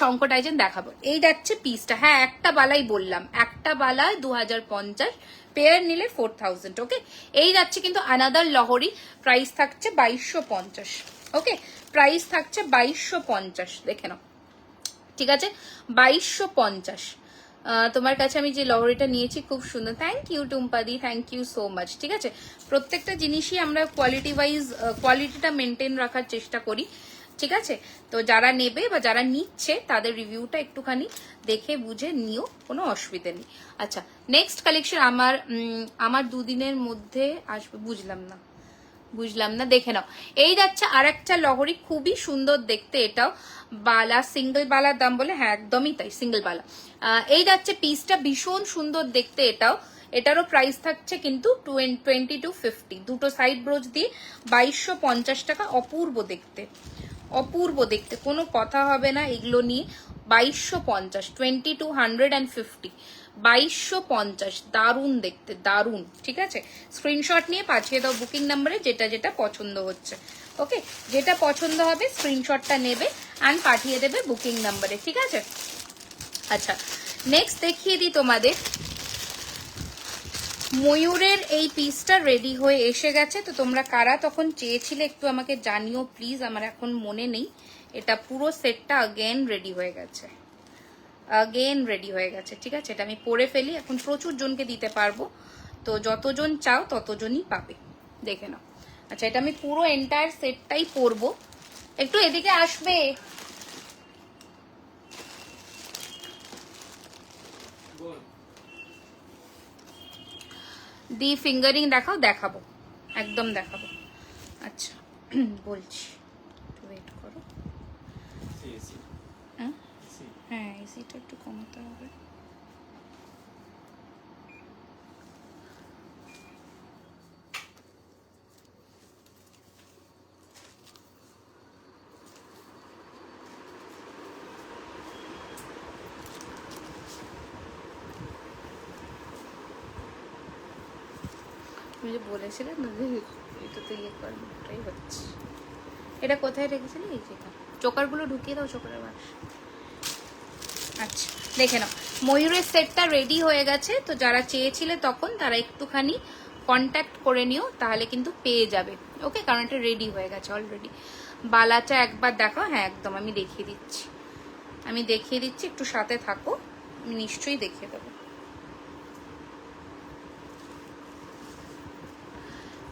সংকটাইজেন দেখাবো। এই যাচ্ছে পিসটা, হ্যাঁ একটা বালাই বললাম, একটা বালায় 2050, পেয়ার নিলে 4000। ওকে, এই যাচ্ছে কিন্তু আনাদার লহরি, প্রাইস থাকছে 2250। ওকে, প্রাইস থাকছে 2250, দেখে নাও, ঠিক আছে? 2250। তোমার কাছে আমি যে লহরিটা নিয়েছি খুব সুন্দর, থ্যাংক ইউ টুম্পাদি, থ্যাংক ইউ সো মাচ, ঠিক আছে? প্রত্যেকটা জিনিসই আমরা কোয়ালিটি ওয়াইজ কোয়ালিটিটা মেনটেন রাখার চেষ্টা করি, ঠিক আছে? তো যারা নেবে বা যারা নিচ্ছে তাদের রিভিউটা একটুখানি দেখে বুঝে নিও, কোনো অসুবিধা নেই। আচ্ছা, নেক্সট কালেকশন আমার দুদিনের মধ্যে আসবে, বুঝলাম না, দেখে নাও। এই যাচ্ছে আর একটা লহরি, খুবই সুন্দর দেখতে, এটাও বালা, সিঙ্গেল বালার দাম বলে, হ্যাঁ একদমই তাই, সিঙ্গেল বালা। এই যাচ্ছে পিসটা, ভীষণ সুন্দর দেখতে, এটাও এটারও প্রাইস থাকছে কিন্তু 2250, দুটো সাইড ব্রোচ দিয়ে 2250 টাকা। অপূর্ব দেখতে, অপূর্ব দেখতে, কোনো কথা হবে না এগুলো নিয়ে। 2250, 2250, 2250, দারুণ দেখতে, দারুণ। ঠিক আছে, স্ক্রিনশট নিয়ে পাঠিয়ে দাও বুকিং নাম্বারে যেটা যেটা পছন্দ হচ্ছে। ওকে, যেটা পছন্দ হবে স্ক্রিনশটটা নেবে অ্যান্ড পাঠিয়ে দেবে বুকিং নাম্বারে। ঠিক আছে, আচ্ছা নেক্সট দেখিয়ে দিই তোমাদের। ময়ূরের এই পিসটা রেডি হয়ে এসে গেছে। তো তোমরা কারা তখন চেয়েছিলে একটু আমাকে জানিও প্লিজ, আমার এখন মনে নেই। এটা পুরো সেটটা আগেন রেডি হয়ে গেছে, আগেন রেডি হয়ে গেছে। ঠিক আছে, এটা আমি পরে ফেলি, এখন প্রচুর জনকে দিতে পারবো, তো যতজন চাও ততজনই পাবে। দেখে নাও। আচ্ছা, এটা আমি পুরো এন্টায়ার সেটটাই পরবো। একটু এদিকে আসবে। দি ফিঙ্গারিং দেখাও, দেখাবো, একদম দেখাবো। আচ্ছা বলছি, একটু ওয়েট করো। হ্যাঁ, এসিটা একটু কমাতে হবে। তুমি যে বলেছিলে না যে এটাতে ইয়ে করবো, ওটাই হচ্ছে। এটা কোথায় রেখেছিলে? এই যে চোকারগুলো ঢুকিয়ে দাও চোকারের বাক্স। আচ্ছা দেখে নাও, ময়ূরের সেটটা রেডি হয়ে গেছে। তো যারা চেয়েছিলে তখন তারা একটুখানি কন্ট্যাক্ট করে নিও, তাহলে কিন্তু পেয়ে যাবে। ওকে, কারণ এটা রেডি হয়ে গেছে অলরেডি। বালাটা একবার দেখাও। হ্যাঁ একদম, আমি দেখিয়ে দিচ্ছি, আমি দেখিয়ে দিচ্ছি, একটু সাথে থাকো, আমি নিশ্চয়ই দেখিয়ে দেবো।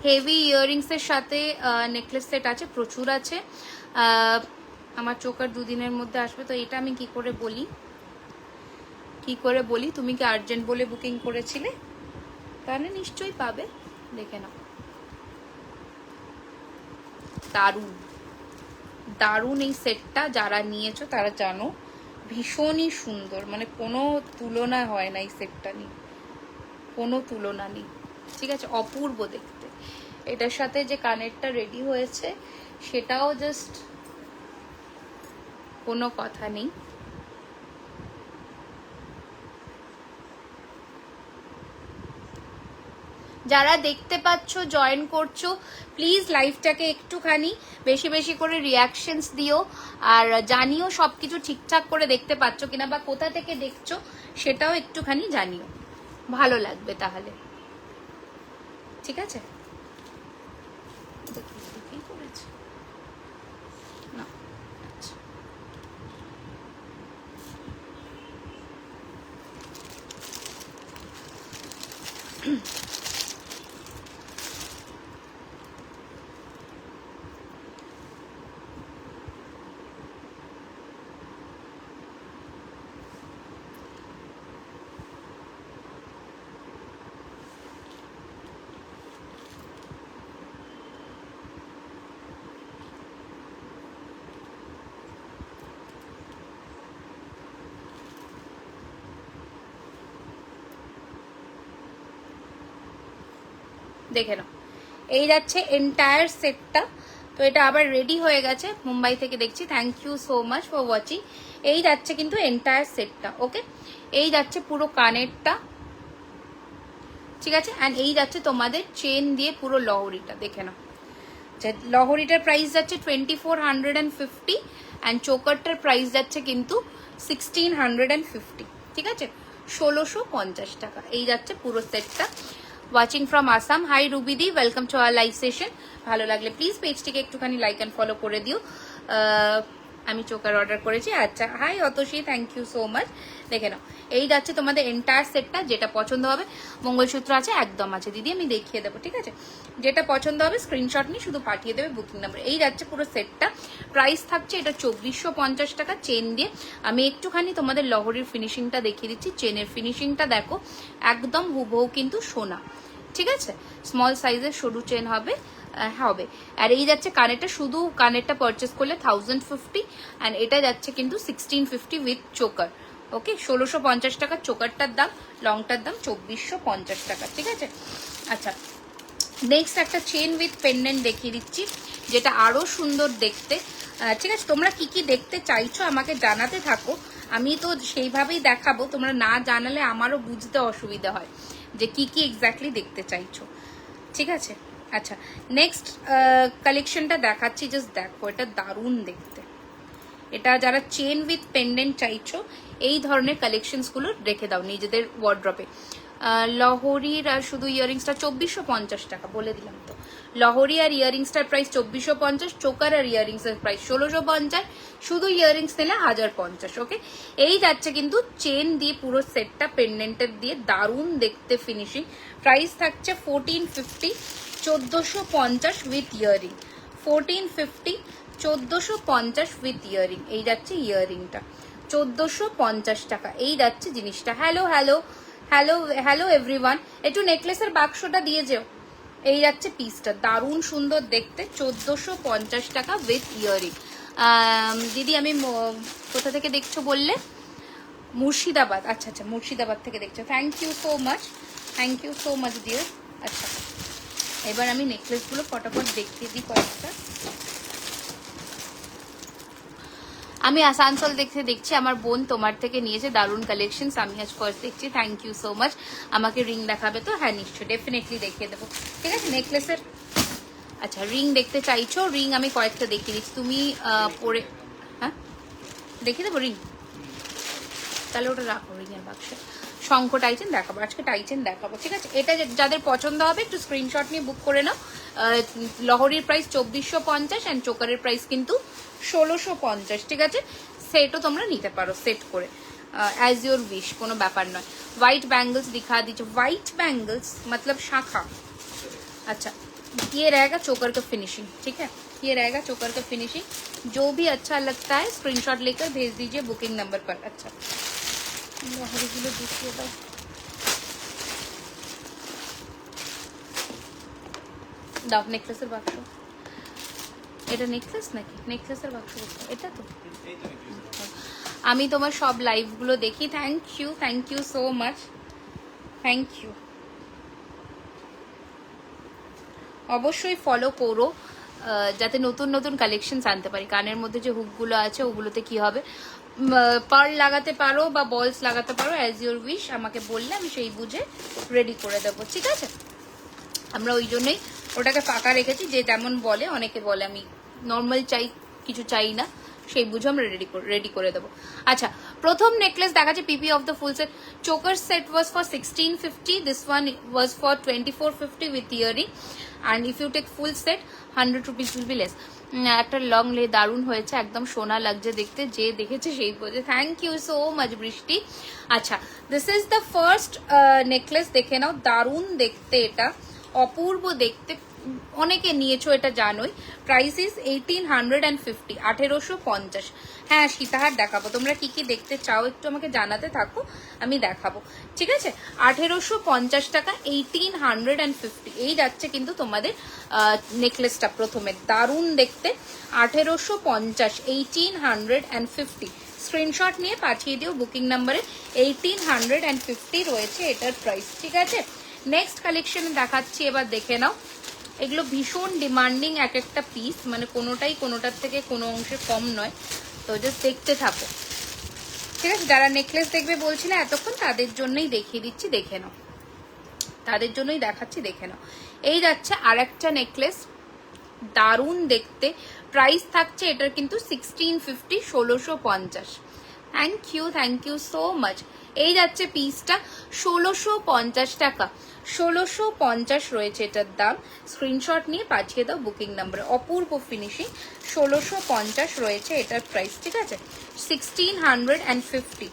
হেভি ইয়াররিংসের সাথে নেকলেস সেট আছে, প্রচুর আছে। আমার চোকার দুদিনের মধ্যে আসবে। তো এটা আমি কি করে বলি, কি করে বলি? তুমি কি আর্জেন্ট বলে বুকিং করেছিলে? তাহলে নিশ্চয়ই পাবে। দেখে নাও, দারুণ দারুণ এই সেটটা। যারা নিয়েছো তারা জানো ভীষণই সুন্দর, মানে কোনো তুলনা হয় না এই সেটটা নিয়ে, কোনো তুলনা নেই। ঠিক আছে, অপূর্ব দেখতে। এটার সাথে যে কানেরটা রেডি হয়েছে সেটাও জাস্ট কোনো কথা নেই। যারা দেখতে পাচ্ছ, জয়েন করছো, প্লিজ লাইভটাকে একটুখানি বেশি বেশি করে রিয়াকশনস দিও, আর জানিও সবকিছু ঠিকঠাক করে দেখতে পাচ্ছ কিনা, বা কোথা থেকে দেখছো সেটাও একটুখানি জানিও, ভালো লাগবে তাহলে। ঠিক আছে, কি করেছে না? আচ্ছা দেখে নাও, এই যাচ্ছে এন্টায়ার সেটটা। তো এটা আবার রেডি হয়ে গেছে, মুম্বাই থেকে দেখছি। Thank you so much for watching. এই যাচ্ছে কিন্তু এন্টায়ার সেটটা। ওকে, এই যাচ্ছে পুরো কানেরটা। ঠিক আছে, অ্যান্ড এই যাচ্ছে তোমাদের চেন দিয়ে পুরো লহরিটা। দেখে নাও, লহরিটার প্রাইস যাচ্ছে 2450, অ্যান্ড চোকারটার প্রাইস যাচ্ছে কিন্তু 1650। ঠিক আছে, 1650 টাকা। এই যাচ্ছে পুরো সেটটা। ওয়াচিং ফ্রম আসাম, হাই রুবিদি, welcome to our live session. ভালো লাগলে প্লিজ পেজটিকে একটুখানি লাইক অ্যান্ড ফলো করে দিও। আমি চোকার অর্ডার করেছি। আচ্ছা, hi Atasi, thank you so much. দেখে নাও, এই যাচ্ছে তোমাদের এন্টায়ার সেটটা। যেটা পছন্দ হবে, মঙ্গলসূত্র আছে, একদম আছে দিদি, আমি দেখিয়ে দেবো। ঠিক আছে, যেটা পছন্দ হবে স্ক্রিনশট নিয়ে শুধু পাঠিয়ে দেবে বুকিং নাম্বার। এই যাচ্ছে পুরো সেটটা। প্রাইস থাকছে এটা 2450 টাকা চেন দিয়ে। আমি একটুখানি তোমাদের লহরির ফিনিশিংটা দেখিয়ে দিচ্ছি। চেনের ফিনিশিংটা দেখো, একদম হুবহু কিন্তু সোনা। ঠিক আছে, স্মল সাইজের সরু চেন হবে হবে। আর এই যাচ্ছে কানেরটা, শুধু কানেরটা পারচেস করলে 1050, অ্যান্ড এটা যাচ্ছে কিন্তু 1650 উইথ চোকার। ওকে 1650 টাকা চোকারটার দাম, লংটার দাম 2450 টাকা, ঠিক আছে। আচ্ছা নেক্সট একটা চেন উইথ পেন্ডেন্ট দেখিয়ে দিচ্ছি, যেটা আরো সুন্দর দেখতে, ঠিক আছে। তোমরা কি কি দেখতে চাইছো আমাকে জানাতে থাকো, আমি তো সেইভাবেই দেখাবো, তোমরা না জানালে আমারও বুঝতে অসুবিধা হয় যে কি কি এক্স্যাক্টলি দেখতে চাইছো, ঠিক আছে। আচ্ছা নেক্সট কালেকশনটা দেখাচ্ছি, জাস্ট দেখো এটা দারুণ দেখতে। এটা যারা চেন উইথ পেন্ডেন্ট চাইছো এই ধরনের কালেকশনসগুলো রেখে দাও নিজেদের ওয়ার্ড্রপে। লহরির আর শুধু ইয়ারিংসটা 2450 টাকা, বলে দিলাম তো। লহরি আর ইয়ারিংসটার প্রাইস 2450, চোকার আর ইয়ারিংসের প্রাইস 1650, শুধু ইয়ারিংস নিলে 1050। ওকে এই যাচ্ছে কিন্তু চেন দিয়ে পুরো সেটটা পেন্ডেন্টের দিয়ে, দারুণ দেখতে ফিনিশিং। প্রাইস থাকছে 1450, 1450 উইথ ইয়ারিং, 1450 1450 উইথ ইয়ারিং। এই যাচ্ছে ইয়ারিংটা 1450 টাকা, এই যাচ্ছে জিনিসটা। Hello hello hello hello everyone, একটু নেকলেসের বাক্সটা দিয়ে যেও। এই যাচ্ছে পিসটা, দারুণ সুন্দর দেখতে, 1450 টাকা উইথ ইয়ারিং। দিদি আমি কোথা থেকে দেখছো বললে? মুর্শিদাবাদ, আচ্ছা আচ্ছা মুর্শিদাবাদ থেকে দেখছো, thank you so much, thank you so much dear. আচ্ছা এবার আমি নেকলেসগুলো ফটাফট দেখিয়ে দিই কয়েকটা। আমি আসানসোল দেখছি, আমার বোন তোমার থেকে নিয়েছে দারুণ কালেকশন, আমি আজ ফার্স্ট দেখছি, থ্যাংক ইউ সো মাচ। আমাকে রিং দেখাবে তো? হ্যাঁ নিশ্চয়, ডেফিনেটলি দেখিয়ে দেবো, ঠিক আছে। নেকলেসের আচ্ছা রিং দেখতে চাইছো, রিং আমি কয়েকটা দেখিয়ে দিচ্ছি, তুমি পরে হ্যাঁ দেখিয়ে দেবো রিং, তাহলে ওটা রাখো রিংয়ের বাক্সে। শঙ্খ টাইচেন দেখাবো আজকে, টাইচেন দেখাবো, ঠিক আছে। এটা যাদের পছন্দ হবে একটু স্ক্রিনশট নিয়ে বুক করে নাও। লহরির প্রাইস 2450 অ্যান্ড চোকারের প্রাইস কিন্তু 1650, ঠিক আছে। সেটও তোমরা নিতে পারো সেট করে, অ্যাজ ইউর উইশ, কোনো ব্যাপার নয়। হোয়াইট ব্যাঙ্গলস দিখা দিচ্ছ, হোয়াইট ব্যাঙ্গলস मतलब শাখা। अच्छा ये रहेगा चोकर का फिनिशिंग, ठीक है, ये रहेगा चोकर का फिनिशिंग। जो भी अच्छा लगता है स्क्रीनशॉट लेकर भेज दीजिए बुकिंग नंबर पर। अच्छा লহরিগুলো দেখিয়ে দাও। দাও নেকলেসের বাক্স, এটা নেকলেস নাকি? নেকলেসের বাক্স এটা তো। আমি তোমার সব লাইভগুলো দেখি, thank you so much, thank you. অবশ্যই ফলো করো যাতে নতুন নতুন কালেকশন আনতে পারি। কানের মধ্যে যে হুকগুলো আছে ওগুলোতে কি হবে, পার্ল লাগাতে পারো বা বলস লাগাতে পারো, অ্যাজ ইউর উইশ, আমাকে বললে আমি সেই বুঝে রেডি করে দেবো, ঠিক আছে। আমরা ওই জন্যই ওটাকে ফাঁকা রেখেছি, যে যেমন বলে, অনেকে বলে আমি নর্মাল চাই, কিছু চাই না, সেই বুঝে আমরা রেডি করে দেবো। আচ্ছা প্রথম নেকলেস দেখাচ্ছি, PP of the full set. Choker set was for 1650, this one was for 2450 with earring, and if you take full set 100 rupees will be less. একটা লং লে দারুণ হয়েছে, একদম সোনা লাগছে দেখতে, যে দেখেছে সেই বোঝে। থ্যাংক ইউ সো মাচ বৃষ্টি। আচ্ছা this is the first necklace, দেখে নাও, দারুণ দেখতে, এটা অপূর্ব দেখতে, অনেকে নিয়েছো এটা জানোই। Price is 1850, 1850। হ্যাঁ সীতাহার দেখাবো, তোমরা কি কি দেখতে চাও একটু আমাকে জানাতে থাকো, আমি দেখাবো, ঠিক আছে। 1850 টাকা, 1850। এই যাচ্ছে কিন্তু তোমাদের নেকলেসটা প্রথমে, দারুণ দেখতে, 1850, 1850। স্ক্রিনশট নিয়ে পাঠিয়ে দিও বুকিং নাম্বারে, 1850 রয়েছে এটার প্রাইস, ঠিক আছে। নেক্সট কালেকশন দেখাচ্ছি, এবার দেখে নাও। এগুলো ভীষণ ডিমান্ডিং এক একটা পিস, মানে কোনোটাই কোনোটার থেকে কোনো অংশে কম নয়, তো জাস্ট দেখতে থাকো, ঠিক আছে। যারা নেকলেস দেখবে বলছিলে এতক্ষণ, তাদের জন্যই দেখিয়ে দিচ্ছি, দেখে নাও, তাদের জন্যই দেখাচ্ছি, দেখে নাও। এই যাচ্ছে আর একটা নেকলেস, দারুণ দেখতে, প্রাইস থাকছে এটার কিন্তু 1650, 1650। Thank you so much. এই যাচ্ছে পিসটা 1650 টাকা, 1650 রয়েছে এটার দাম। স্ক্রিনশট নিয়ে পাঠিয়ে দাও বুকিং নাম্বারে, অপূর্ব ফিনিশিং, 1650 রয়েছে এটার প্রাইস, ঠিক আছে, 1650।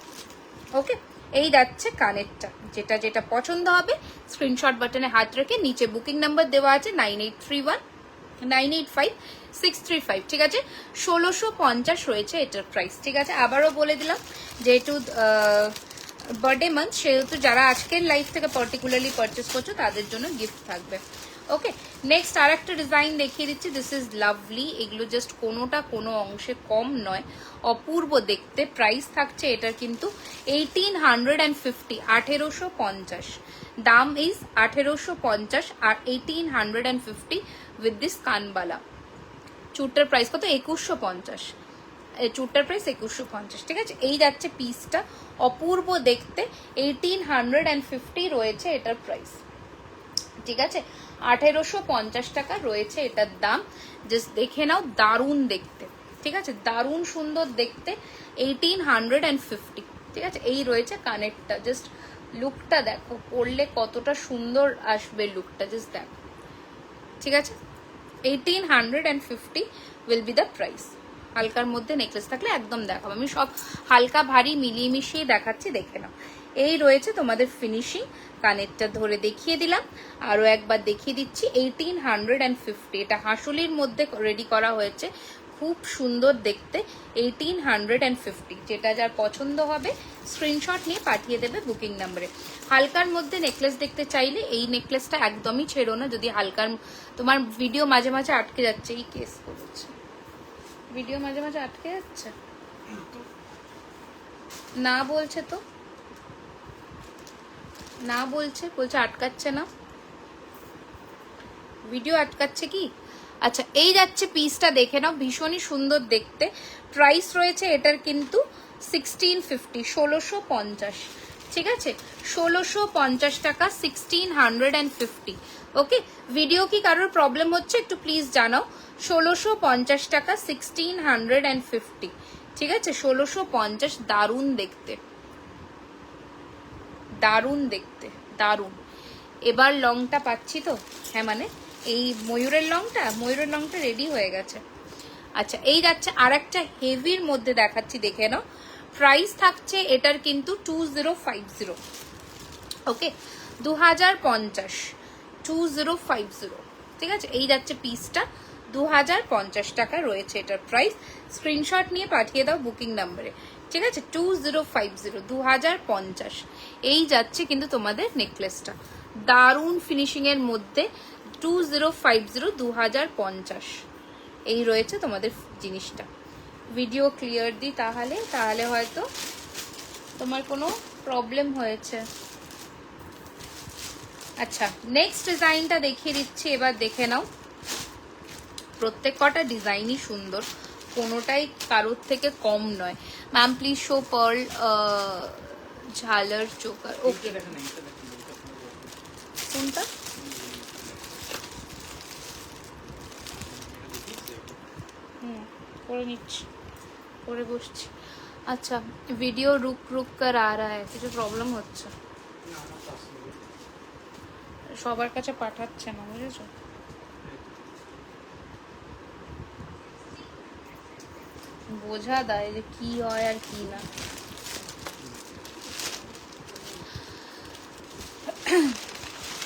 ওকে এই যাচ্ছে কানেরটা, যেটা যেটা পছন্দ হবে স্ক্রিনশট বাটনে হাত রেখে, নিচে বুকিং নাম্বার দেওয়া আছে 9831985635, ঠিক আছে। 1650 রয়েছে এটার প্রাইস, ঠিক আছে। আবারও বলে দিলাম, যেহেতু বার্থডে মান্থ, সেহেতু যারা আজকের লাইফ থেকে পার্টিকুলারলি পারচেস করছো তাদের জন্য গিফট থাকবে। ওকে, নেক্সট আর একটা ডিজাইন দেখিয়ে দিচ্ছি। This is lovely. এগুলো জাস্ট কোনোটা কোনো অংশে কম নয়, অপূর্ব দেখতে। প্রাইস থাকছে এটার কিন্তু 1850, 1850। দাম ইজ 1850 আর 1850 উইথ দিস কানবালা। চুটটার প্রাইস কত? 2150। চুটটার প্রাইস 2150, ঠিক আছে। এই যাচ্ছে পিসটা, অপূর্ব দেখতে। 1850 রয়েছে এটার প্রাইস, ঠিক আছে। 1850 টাকা রয়েছে এটার দাম। জাস্ট দেখে নাও, দারুণ দেখতে, ঠিক আছে, দারুণ সুন্দর দেখতে। 1850, ঠিক আছে। এই রয়েছে কানেরটা, জাস্ট লুকটা দেখো, পরলে কতটা সুন্দর আসবে লুকটা, জাস্ট দেখো, ঠিক আছে। 1850 উইল বি দ্য প্রাইস। হালকার মধ্যে নেকলেস থাকলে একদম দেখাবো, আমি সব হালকা ভারী মিলিয়ে মিশিয়ে দেখাচ্ছি, দেখে নাও। এই রয়েছে তোমাদের ফিনিশিং। কানেরটা ধরে দেখিয়ে দিলাম, আরো একবার দেখিয়ে দিচ্ছি। 1850, এটা হাঁসুলির মধ্যে রেডি করা হয়েছে, খুব সুন্দর দেখতে। 1850, যেটা যার পছন্দ হবে স্ক্রিনশট নিয়ে পাঠিয়ে দেবে বুকিং নাম্বারে। হালকার মধ্যে নেকলেস দেখতে চাইলে এই নেকলেসটা একদমই ছেড়ো না। যদি হালকার, তোমার ভিডিও মাঝে মাঝে আটকে যাচ্ছে, এই কেস করেছে, ভিডিও মাঝে মাঝে আটকে যাচ্ছে না, বলছে তো, না বলছে আটকাচ্ছে না, ভিডিও আটকাচ্ছে কি? আচ্ছা, এই যাচ্ছে পিসটা, দেখে নাও, ভীষণই সুন্দর দেখতে। প্রাইস রয়েছে এটার কিন্তু 1650, 1650, ঠিক আছে। 1650 টাকা, 1650। ওকে, ভিডিও কি কারোর প্রবলেম হচ্ছে একটু প্লিজ জানাও। 1650 টাকা, 1650, ঠিক আছে। 1650, দারুণ দেখতে, দারুণ দেখতে, দারুণ। এবার লংটা পাচ্ছি তো, হ্যাঁ মানে এই ময়ূরের লংটা রেডি হয়ে গেছে। আচ্ছা, এই যাচ্ছে আর একটা হেভির মধ্যে দেখাচ্ছি, দেখে নাও। প্রাইস থাকছে এটার কিন্তু 2050, ওকে, 2050, 2050, ঠিক আছে। এই যাচ্ছে পিসটা, 2050 টাকা রয়েছে এটার প্রাইস। স্ক্রিনশট নিয়ে পাঠিয়ে দাও বুকিং নাম্বারে, ঠিক আছে। 2050, 2050। এই যাচ্ছে কিন্তু তোমাদের নেকলেসটা, দারুণ ফিনিশিং এর মধ্যে। 2050, 2050, এই রয়েছে তোমাদের জিনিসটা। ভিডিও ক্লিয়ার দিই তাহলে হয়তো তোমার কোনো প্রবলেম হয়েছে। আচ্ছা, নেক্সট ডিজাইনটা দেখিয়ে দিচ্ছি, এবার দেখে নাও। প্রত্যেক কটা ডিজাইনই সুন্দর, কোনোটাই কারোর থেকে কম নয়। Ma'am please show pearl jhalar choker. Okay, কোনটা? করে নিচ্ছি, করে বসছি। আচ্ছা, ভিডিও রুক রুক কর আ রা হ্যায়, কিছু প্রবলেম হচ্ছে, সবার কাছে পাঠাচ্ছে না, বুঝেছো। বোঝা দেয় যে কি হয় আর কি না।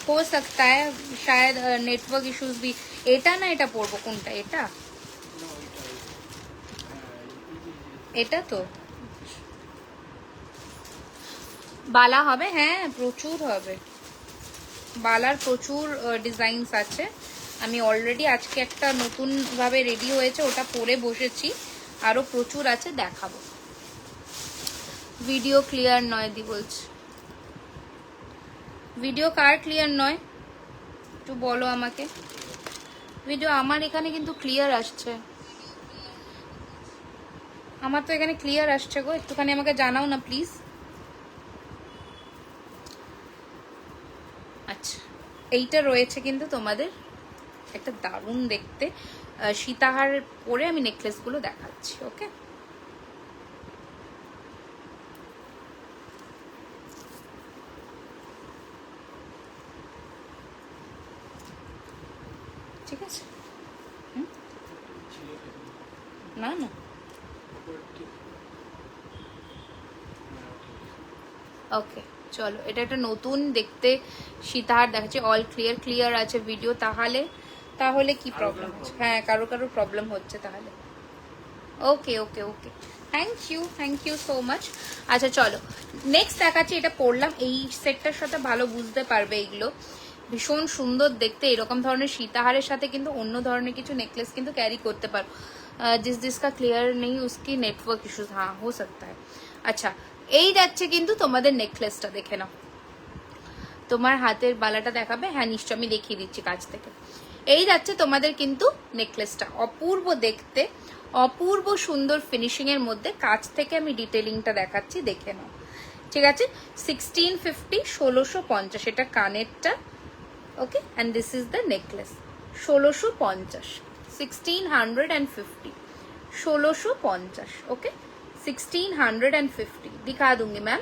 हो सकता है शायद नेटवर्क इश्यूज भी। এটা না, এটা পড়বো কোনটা? এটা, এটা তো বালা হবে, হ্যাঁ প্রচুর হবে, বালার প্রচুর ডিজাইনস আছে। আমি অলরেডি আজকে একটা নতুন ভাবে রেডি হয়েছে, ওটা পরে বসেছি, আরো প্রচুর আছে, দেখাবো। ভিডিও ক্লিয়ার নয় দি বলছে। ভিডিও কার ক্লিয়ার নয় একটু বলো আমাকে। ভিডিও আমার এখানে কিন্তু ক্লিয়ার আসছে, আমার তো এখানে ক্লিয়ার আসছে গো, একটুখানি আমাকে জানাও না প্লিজ। আচ্ছা, এইটা রয়েছে কিন্তু তোমাদের একটা দারুণ দেখতে সীতাহার পরে আমি নেকলেসগুলো দেখাচ্ছি। ওকে, ঠিক আছে। না না, ওকে চলো, এটা একটা নতুন দেখতে সীতাহার দেখাচ্ছে, অল ক্লিয়ার আছে ভিডিও। তাহলে কি প্রবলেম হচ্ছে? হ্যাঁ, কারো প্রবলেম হচ্ছে তাহলে। ওকে ওকে ওকে, থ্যাংক ইউ সো মাচ। আচ্ছা চলো নেক্সট দেখাচ্ছি, এটা পরলাম, এই সেটটার সাথে ভালো বুঝতে পারবে এগুলো ভীষণ সুন্দর দেখতে। এরকম ধরনের সীতাহারের সাথে কিন্তু অন্য ধরনের কিছু নেকলেস কিন্তু ক্যারি করতে পারো। जिसका क्लियर नहीं उसकी नेटवर्क इश्यूज, हाँ हो सकता है। আচ্ছা এই যাচ্ছে কিন্তু তোমাদের নেকলেসটা, দেখে নাও। তোমার হাতের বালাটা দেখাবে? হ্যাঁ নিশ্চয়, আমি দেখিয়ে দিচ্ছি কাছ থেকে। এই যাচ্ছে তোমাদের কিন্তু নেকলেসটা, অপূর্ব দেখতে, অপূর্ব সুন্দর ফিনিশিং এর মধ্যে। কাছ থেকে আমি ডিটেলিংটা দেখাচ্ছি, দেখে নাও। ঠিক আছে, 1650, 1650 এটা কানেরটা। Okay, and this is the necklace, 1650, 1650, 1650। Okay, 1650 दिखा दूंगी मैम।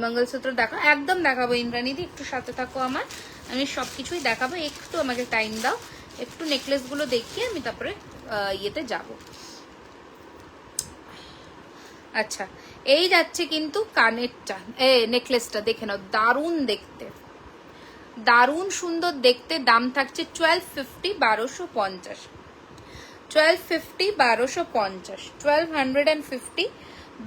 মঙ্গলসূত্র দেখো, একদম দেখাবো ইন্দ্রাণীদি, একটু সাথে থাকো আমার, আমি সবকিছুই দেখাবো। একটু আমাকে টাইম দাও, একটু নেকলেস গুলো দেখিয়ে আমি তারপরে ইয়েতে যাব। আচ্ছা এই যাচ্ছে কিন্তু কানেরটা, নেকলেসটা দেখে নাও, দারুণ দেখতে, দারুণ সুন্দর দেখতে। দাম থাকছে 1250, 1250, 1250, 1250, 1250,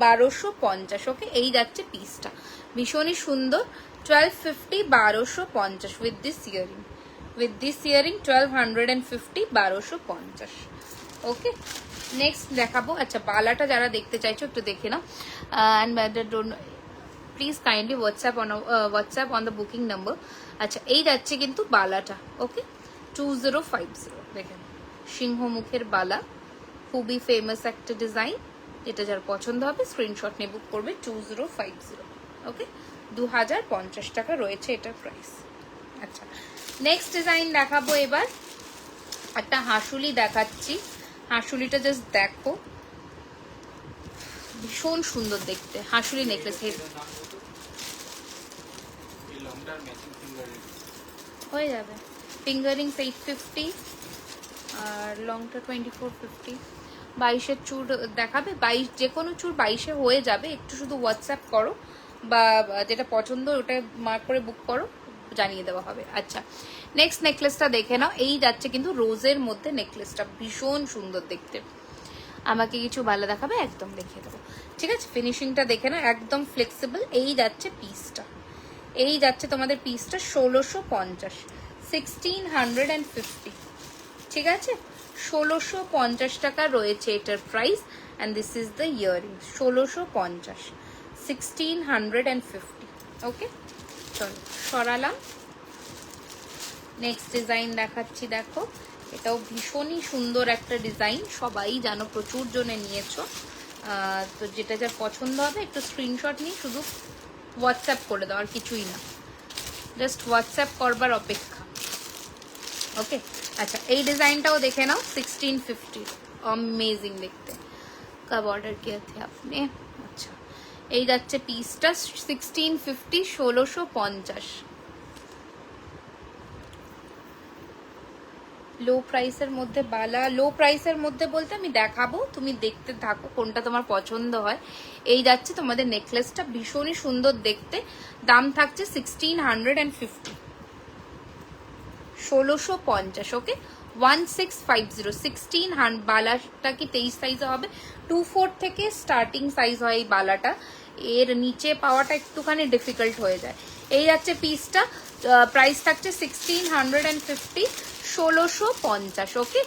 1250। ওকে, এই যাচ্ছে পিসটা, ভীষণই সুন্দর। 1250, 1250 with this earring, with this earring 1250, 1250। Okay, next দেখাবো। আচ্ছা বালাটা যারা দেখতে চাইছো একটু দেখে নাও। And don't please kindly WhatsApp on the booking number. আচ্ছা এই যাচ্ছে কিন্তু বালাটা। ওকে, 2050 দেখেন, সিংহ মুখের বালা, খুবই ফেমাস একটা ডিজাইন। এটা যার পছন্দ হবে স্ক্রিনশট নিয়ে বুক করবে, 2050। ওকে, 2050 টাকা রয়েছে এটার প্রাইস। আচ্ছা নেক্সট ডিজাইন দেখাবো এবার, একটা হাসুলি দেখাচ্ছি। হাসুলিটা জাস্ট দেখো, ভীষণ সুন্দর দেখতে হাসুলি নেকলেস। হয়ে যাবে, ফিঙ্গারিংস 850 আর লংটা 2450। 22-এর চুর দেখাবে? 22, যে কোনো চুর 22-এ হয়ে যাবে। একটু শুধু হোয়াটসঅ্যাপ করো বা যেটা পছন্দ ওটা মার্ক করে বুক করো, জানিয়ে দেওয়া হবে। আচ্ছা নেক্সট নেকলেসটা দেখে নাও। এই যাচ্ছে কিন্তু রোজের মধ্যে নেকলেসটা, ভীষণ সুন্দর দেখতে। আমাকে কিছু ভালো দেখাবে? একদম দেখিয়ে দেবো। ঠিক আছে, ফিনিশিংটা দেখে নাও, একদম ফ্লেক্সিবল। এই যাচ্ছে পিসটা, এই যাচ্ছে তোমাদের পিসটা 1650, 1650। ঠিক আছে, 1650 টাকা রয়েছে এটার price. And this is the earring, 1650, 1650। ওকে চলো সরালাম। নেক্সট ডিজাইন দেখাচ্ছি, দেখো এটাও ভীষণই সুন্দর একটা ডিজাইন, সবাই জানো, প্রচুর জনে নিয়েছো। তো যেটা যার পছন্দ হবে একটু স্ক্রিনশট নিয়ে শুধু হোয়াটসঅ্যাপ করে দাও, আর কিছুই না, জাস্ট হোয়াটসঅ্যাপ করবার অপেক্ষা। ওকে আচ্ছা এই ডিজাইনটাও দেখে নাও, 1650, अमेजिंग দেখতে। कब ऑर्डर किए थे आपने? अच्छा এই যাচ্ছে পিসটা 1650, 1650। লো প্রাইসের মধ্যে বালা, লো প্রাইসের মধ্যে বলতে আমি দেখাবো, তুমি দেখতে থাকো কোনটা তোমার পছন্দ হয়। এই যাচ্ছে তোমাদের নেকলেসটা, ভীষণই সুন্দর দেখতে। দাম থাকছে 1650, 1650। ওকে 1650, 1600। বালাটা কি 23 সাইজে হবে? 24 থেকে স্টার্টিং সাইজ হয় এই বালাটা, এর নিচে পাওয়াটা একটুখানি ডিফিকাল্ট হয়ে যায়। এই যাচ্ছে পিসটা, প্রাইস থাকছে 1650, 1650। ওকে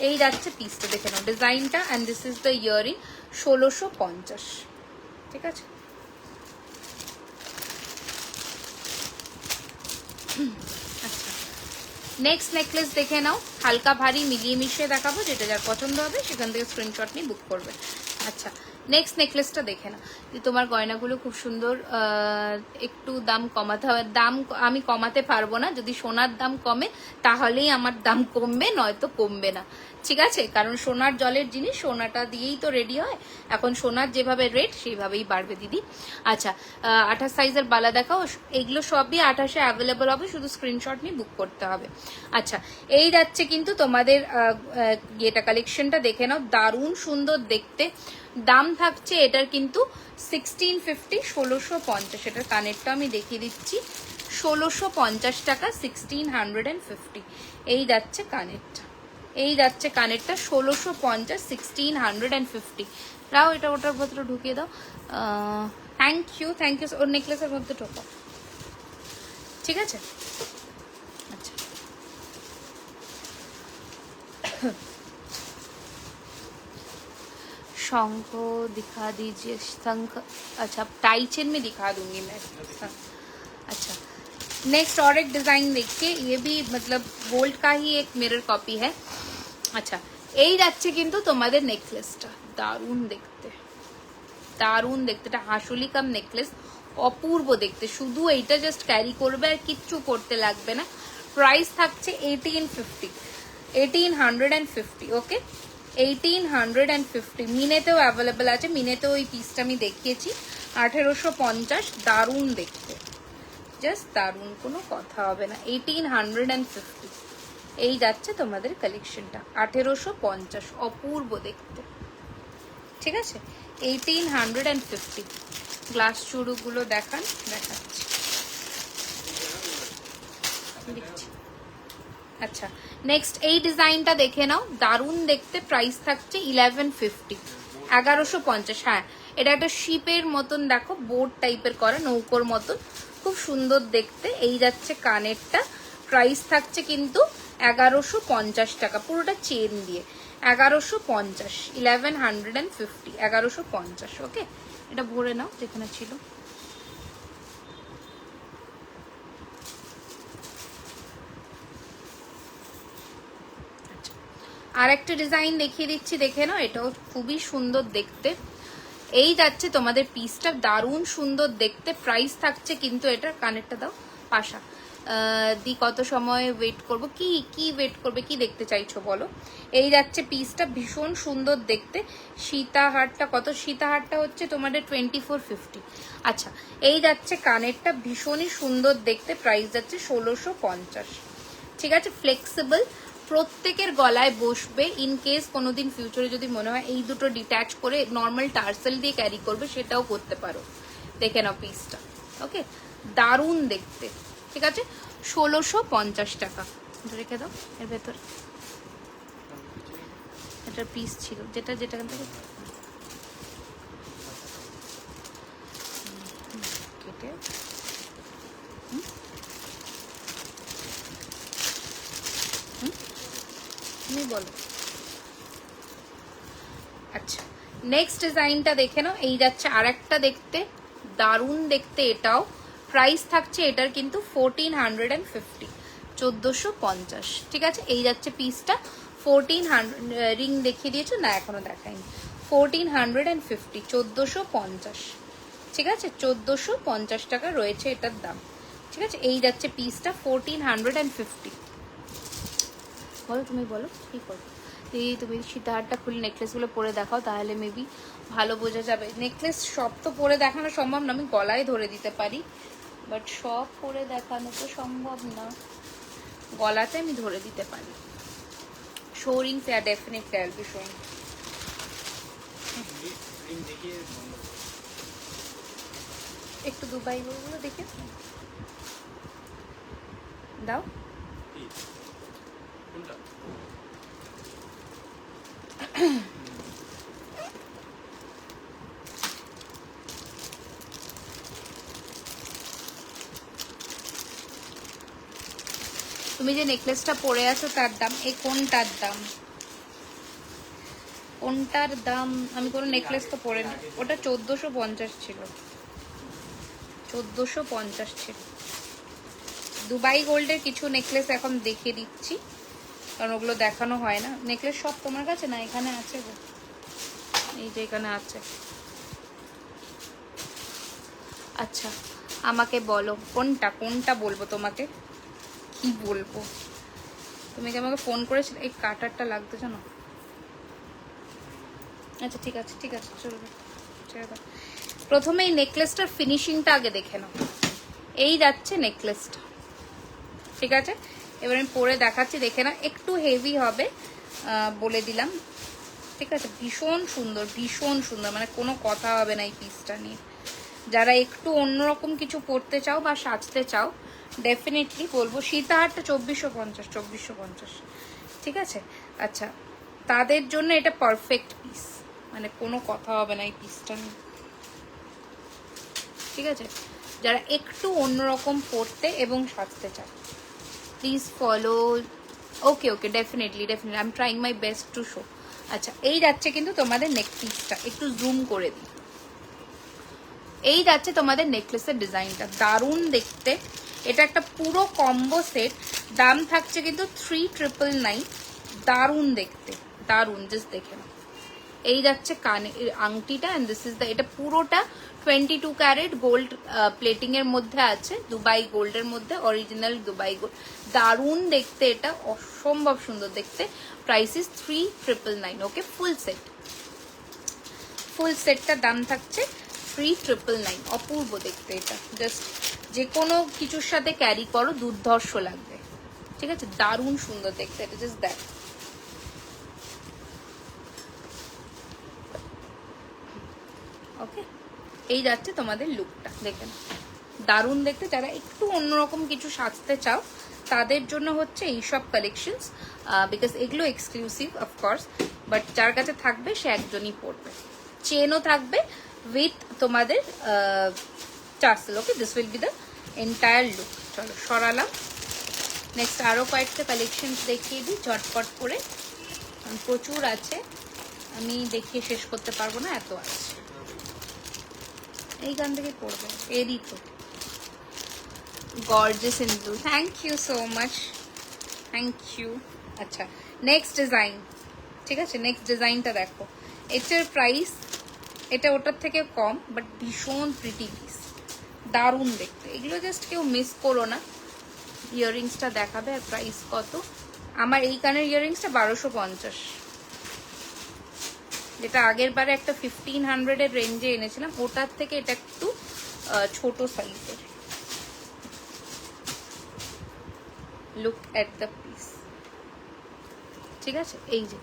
এই যাচ্ছে পিসটা, দেখে নাও ডিজাইনটা। And this is the earring, 1650। ঠিক আছে, আচ্ছা নেক্সট নেকলেস দেখে নাও, হালকা ভারী মিলিয়ে মিশিয়ে দেখাবো, যেটা যার পছন্দ হবে সেখান থেকে স্ক্রিনশট নিয়ে বুক করবে। আচ্ছা নেক্সট নেকলেসটা দেখে নাও, তোমার গয়নাগুলো খুব সুন্দর, একটু দাম কমাতে হবে। দাম আমি কমাতে পারবো না, যদি সোনার দাম কমে তাহলেই আমার দাম কমবে, নয়তো কমবে না। ঠিক আছে, কারণ সোনার জলের জিনিস, সোনাটা দিয়েই তো রেডি হয়। এখন সোনার যেভাবে রেট সেইভাবেই বাড়বে দিদি। আচ্ছা 28 সাইজের বালা দেখাও, এগুলো সবই 28-এ অ্যাভেলেবল হবে, শুধু স্ক্রিনশট নিয়ে বুক করতে হবে। আচ্ছা এই যাচ্ছে কিন্তু তোমাদের এটা কালেকশনটা দেখে নাও, দারুণ সুন্দর দেখতে। দাম থাকছে এটার কিন্তু 1650, 1650। এটার কানেরটা আমি দেখিয়ে দিচ্ছি, 1650 টাকা, 1650। এই যাচ্ছে কানেরটা, এই যাচ্ছে কানেরটা 1650, 1650। রাও এটা ওটার ভেতরে ঢুকিয়ে দাও। থ্যাংক ইউ ওর নেকলেসের মধ্যে ঢোকা, ঠিক আছে। আচ্ছা शंख दिखा दीजिए, शंख। अच्छा टाई चेन में दिखा दूंगी मैं। अच्छा नेक्स्ट और एक डिजाइन देखिए, ये भी मतलब गोल्ड का ही एक मिरर कॉपी है। अच्छा এই যাচ্ছে কিন্তু তোমাদের নেকলেসটা, দারুণ দেখতে, দারুণ দেখতে। এটা হাসুলি কাম নেকলেস, অপূর্ব দেখতে। শুধু এইটা জাস্ট ক্যারি করবে আর কিচ্ছু করতে লাগবে না। প্রাইস থাকছে 1850, ওকে 1850। মিনেতেও অ্যাভেলেবেল আছে, মিনেতেও ওই পিসটা আমি দেখিয়েছি 1850। দারুণ দেখতে, জাস্ট দারুণ, কোনো কথা হবে না। 1850 এই যাচ্ছে তোমাদের কালেকশনটা, 1850, অপূর্ব দেখতে, ঠিক আছে। 1850। গ্লাস চুড়ুগুলো দেখাচ্ছি। আচ্ছা নেক্সট এই ডিজাইনটা দেখে নাও, দারুণ দেখতে। প্রাইস থাকছে 1150, 1150। হ্যাঁ এটা একটা শিপের মতন, দেখো বোট টাইপের করা, নৌকোর মতন, খুব সুন্দর দেখতে। এই যাচ্ছে কানেরটা, প্রাইস থাকছে কিন্তু 1150 টাকা, পুরোটা চেন দিয়ে 1150, 1150, 1150। ওকে এটা ভরে নাও যেখানে ছিল। আর একটা ডিজাইন দেখিয়ে দিচ্ছি, দেখে নাও, এটাও খুবই সুন্দর দেখতে। এই যাচ্ছে তোমাদের পিসটা, দারুণ সুন্দর দেখতে। প্রাইস থাকছে কিন্তু এটার, কানেরটা দাও পাশা দি, কত সময় ওয়েট করবো? কি ওয়েট করবে, কি দেখতে চাইছো বলো। এই যাচ্ছে পিসটা, ভীষণ সুন্দর দেখতে। সীতাহারটা কত? সীতাহারটা হচ্ছে তোমাদের 2450। আচ্ছা এই যাচ্ছে কানেরটা, ভীষণই সুন্দর দেখতে। প্রাইস যাচ্ছে 1650, ঠিক আছে। ফ্লেক্সিবল, প্রত্যেকের গলায় বসবে। ইন কেস কোনোদিন ফিউচারে যদি মনে হয় এই দুটো ডিট্যাচ করে নর্মাল টার্সেল দিয়ে ক্যারি করবে, সেটাও করতে পারো। দেখে নাও পিসটা, ওকে দারুণ দেখতে, ঠিক আছে। 1650 টাকা। রেখে দাও এর ভেতরে, এটার পিস ছিল যেটা থেকে কেটে। তুমি বলো। আচ্ছা নেক্সট ডিজাইনটা দেখে নাও, এই যাচ্ছে আর একটা দেখতে, দারুণ দেখতে এটাও। প্রাইস থাকছে এটার কিন্তু 1450, 1450, ঠিক আছে। এই যাচ্ছে পিসটা 1400। রিং দেখিয়ে দিয়েছো না? এখনো দেখাইনি। 1450, 1450, ঠিক আছে। 1450 টাকা রয়েছে এটার দাম, ঠিক আছে। এই যাচ্ছে পিসটা 1450। বলো তুমি, বলো কি করো। তুমি সীতাহারটা খুলে নেকলেসগুলো পরে দেখাও, তাহলে মেবি ভালো বোঝা যাবে। নেকলেস সব তো পরে দেখানো সম্ভব না, আমি গলায় ধরে দিতে পারি, বাট সব পরে দেখানো তো সম্ভব না। গলাতে আমি ধরে দিতে পারি। শোরিং সে definitely I will be showing. একটু দুবাই গুলো দেখে দাও। তুমি যে নেকলেসটা পরে আছো তার দাম, এই কোনটার দাম, কোনটার দাম? আমি কোনো নেকলেস তো পরে নি। ওটা 1450 ছিল, 1450 ছিল। দুবাই গোল্ডের কিছু নেকলেস এখন দেখিয়ে দিচ্ছি, কারণ ওগুলো দেখানো হয় না। নেকলেস সব তোমার কাছে না? এখানে আছে গো, এই যে এখানে আছে। আচ্ছা আমাকে বলো কোনটা, কোনটা বলবো তোমাকে, কি বলবো? তুমি কি আমাকে ফোন করেছিলে? এই কাটারটা লাগতো জানো। আচ্ছা ঠিক আছে, ঠিক আছে, চলবে। প্রথমে এই নেকলেসটার ফিনিশিংটা আগে দেখে নাও। এই যাচ্ছে নেকলেসটা, ঠিক আছে। এবার আমি পরে দেখাচ্ছি, দেখে না। একটু হেভি হবে বলে দিলাম, ঠিক আছে। ভীষণ সুন্দর, ভীষণ সুন্দর, মানে কোনো কথা হবে না এই পিসটা নিয়ে। যারা একটু অন্যরকম কিছু পরতে চাও বা সাজতে চাও, ডেফিনেটলি বলবো। সীতাহারটা 2450, 2450, ঠিক আছে। আচ্ছা তাদের জন্য এটা পারফেক্ট পিস, মানে কোনো কথা হবে না এই পিসটা নিয়ে, ঠিক আছে? যারা একটু অন্যরকম পড়তে এবং সাজতে চায় please follow. Okay okay, definitely definitely, I am trying my best to show. আচ্ছা, এই যাচ্ছে কিন্তু তোমাদের নেক পিসটা, একটু জুম করে দিই। এই যাচ্ছে তোমাদের নেকলেসের ডিজাইনটা, দারুণ দেখতে। এটা একটা পুরো কম্বো সেট, দাম থাকছে কিন্তু 3999। দারুণ দেখতে, দারুণ, জাস্ট দেখে নাও। এই যাচ্ছে কানে আংটিটা, এন্ড দিস ইজ দ্য, এটা পুরোটা 22 ক্যারেট গোল্ড প্লেটিং এর মধ্যে আছে, দুবাই গোল্ডের মধ্যে, অরিজিনাল দুবাই গোল্ড। দারুণ দেখতে, এটা অসম্ভব সুন্দর দেখতে। Price is 3999। Okay, full set, full সেটটার দাম থাকছে 3999। অপূর্ব দেখতে এটা, জাস্ট যে কোনো কিছুর সাথে ক্যারি করো দুর্ধর্ষ লাগবে, ঠিক আছে? দারুণ সুন্দর দেখতে এটা, জাস্ট দেখ। ওকে, এই যাচ্ছে তোমাদের লুকটা, দেখেন দারুণ দেখতে। যারা একটু অন্যরকম কিছু সাজতে চাও তাদের জন্য হচ্ছে এইসব কালেকশনস, বিকজ এগুলো এক্সক্লুসিভ অফকোর্স, বাট যার কাছে থাকবে সে একজনই পরবে। চেনও থাকবে উইথ তোমাদের tassel. Okay, this will be the entire look. চলো সরালাম, নেক্সট আরও কয়েকটা কালেকশনস দেখিয়ে দিই ঝটপট করে, প্রচুর আছে, আমি দেখিয়ে শেষ করতে পারবো না, এত আছে। এই গান থেকে পড়বে, এরই তো gorgeous Indu, thank you so much, thank you. আচ্ছা, নেক্সট ডিজাইন, ঠিক আছে? নেক্সট ডিজাইনটা দেখো, এটার প্রাইস এটা ওটার থেকে কম, বাট ভীষণ প্রিটি পিস, দারুণ দেখতে। এগুলো জাস্ট কেউ মিস করো না। ইয়াররিংসটা দেখাবে, আর প্রাইস কত? আমার এই কানের ইয়াররিংসটা 1250, যেটা আগের বারে একটা 1500-এর রেঞ্জে এনেছিলাম, ওটার থেকে এটা একটু ছোট সাইজের। লুক এট দ্য পিস, ঠিক আছে? এই যে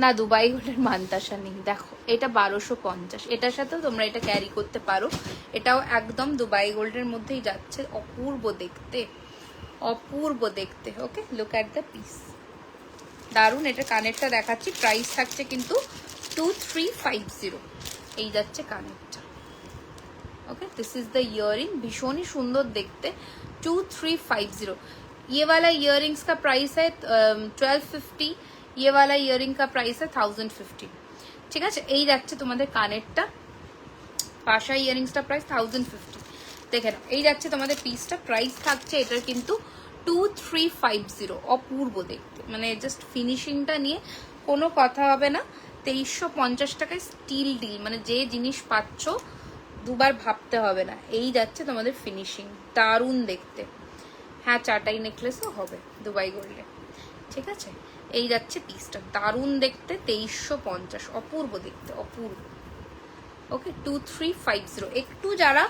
না, দুবাই গোল্ডের মানতাসা নেই, দেখো এটা 1250, এটার সাথেও তোমরা এটা ক্যারি করতে পারো। এটাও একদম দুবাই গোল্ডের মধ্যেই যাচ্ছে, অপূর্ব দেখতে, অপূর্ব দেখতে। ওকে, লুক এট দ্য পিস, দারুণ। এটা কানেরটা দেখাচ্ছি, প্রাইস থাকছে কিন্তু 2350। এই যাচ্ছে কানেরটা। ওকে, দিস ইজ দ্য ইয়ারিং, ভীষণই সুন্দর দেখতে, 2350। ये वाला इयररिंग्स का प्राइस है 1250, ये वाला इयररिंग का प्राइस है 1050, ঠিক আছে? এই যাচ্ছে তোমাদের কানেরটা, পাশা ইয়ারিংসটা প্রাইস 1050। দেখে নাও, এই যাচ্ছে তোমাদের পিসটা, প্রাইস থাকছে এটার কিন্তু 2350। অপূর্ব দেখতে, মানে জাস্ট ফিনিশিংটা নিয়ে কোনো কথা হবে না। 2350 টাকায় স্টিল ডিল, মানে যে জিনিস পাচ্ছ দুবার ভাবতে হবে না। এই যাচ্ছে তোমাদের ফিনিশিং, দারুণ দেখতে। হ্যাঁ, চাটাই নেকলেসও হবে দুবাই গোল্ডে, ঠিক আছে? এই যাচ্ছে পিসটা, দারুণ দেখতে, 2350, অপূর্ব দেখতে, অপূর্ব। ওকে, 2350। একটু যারা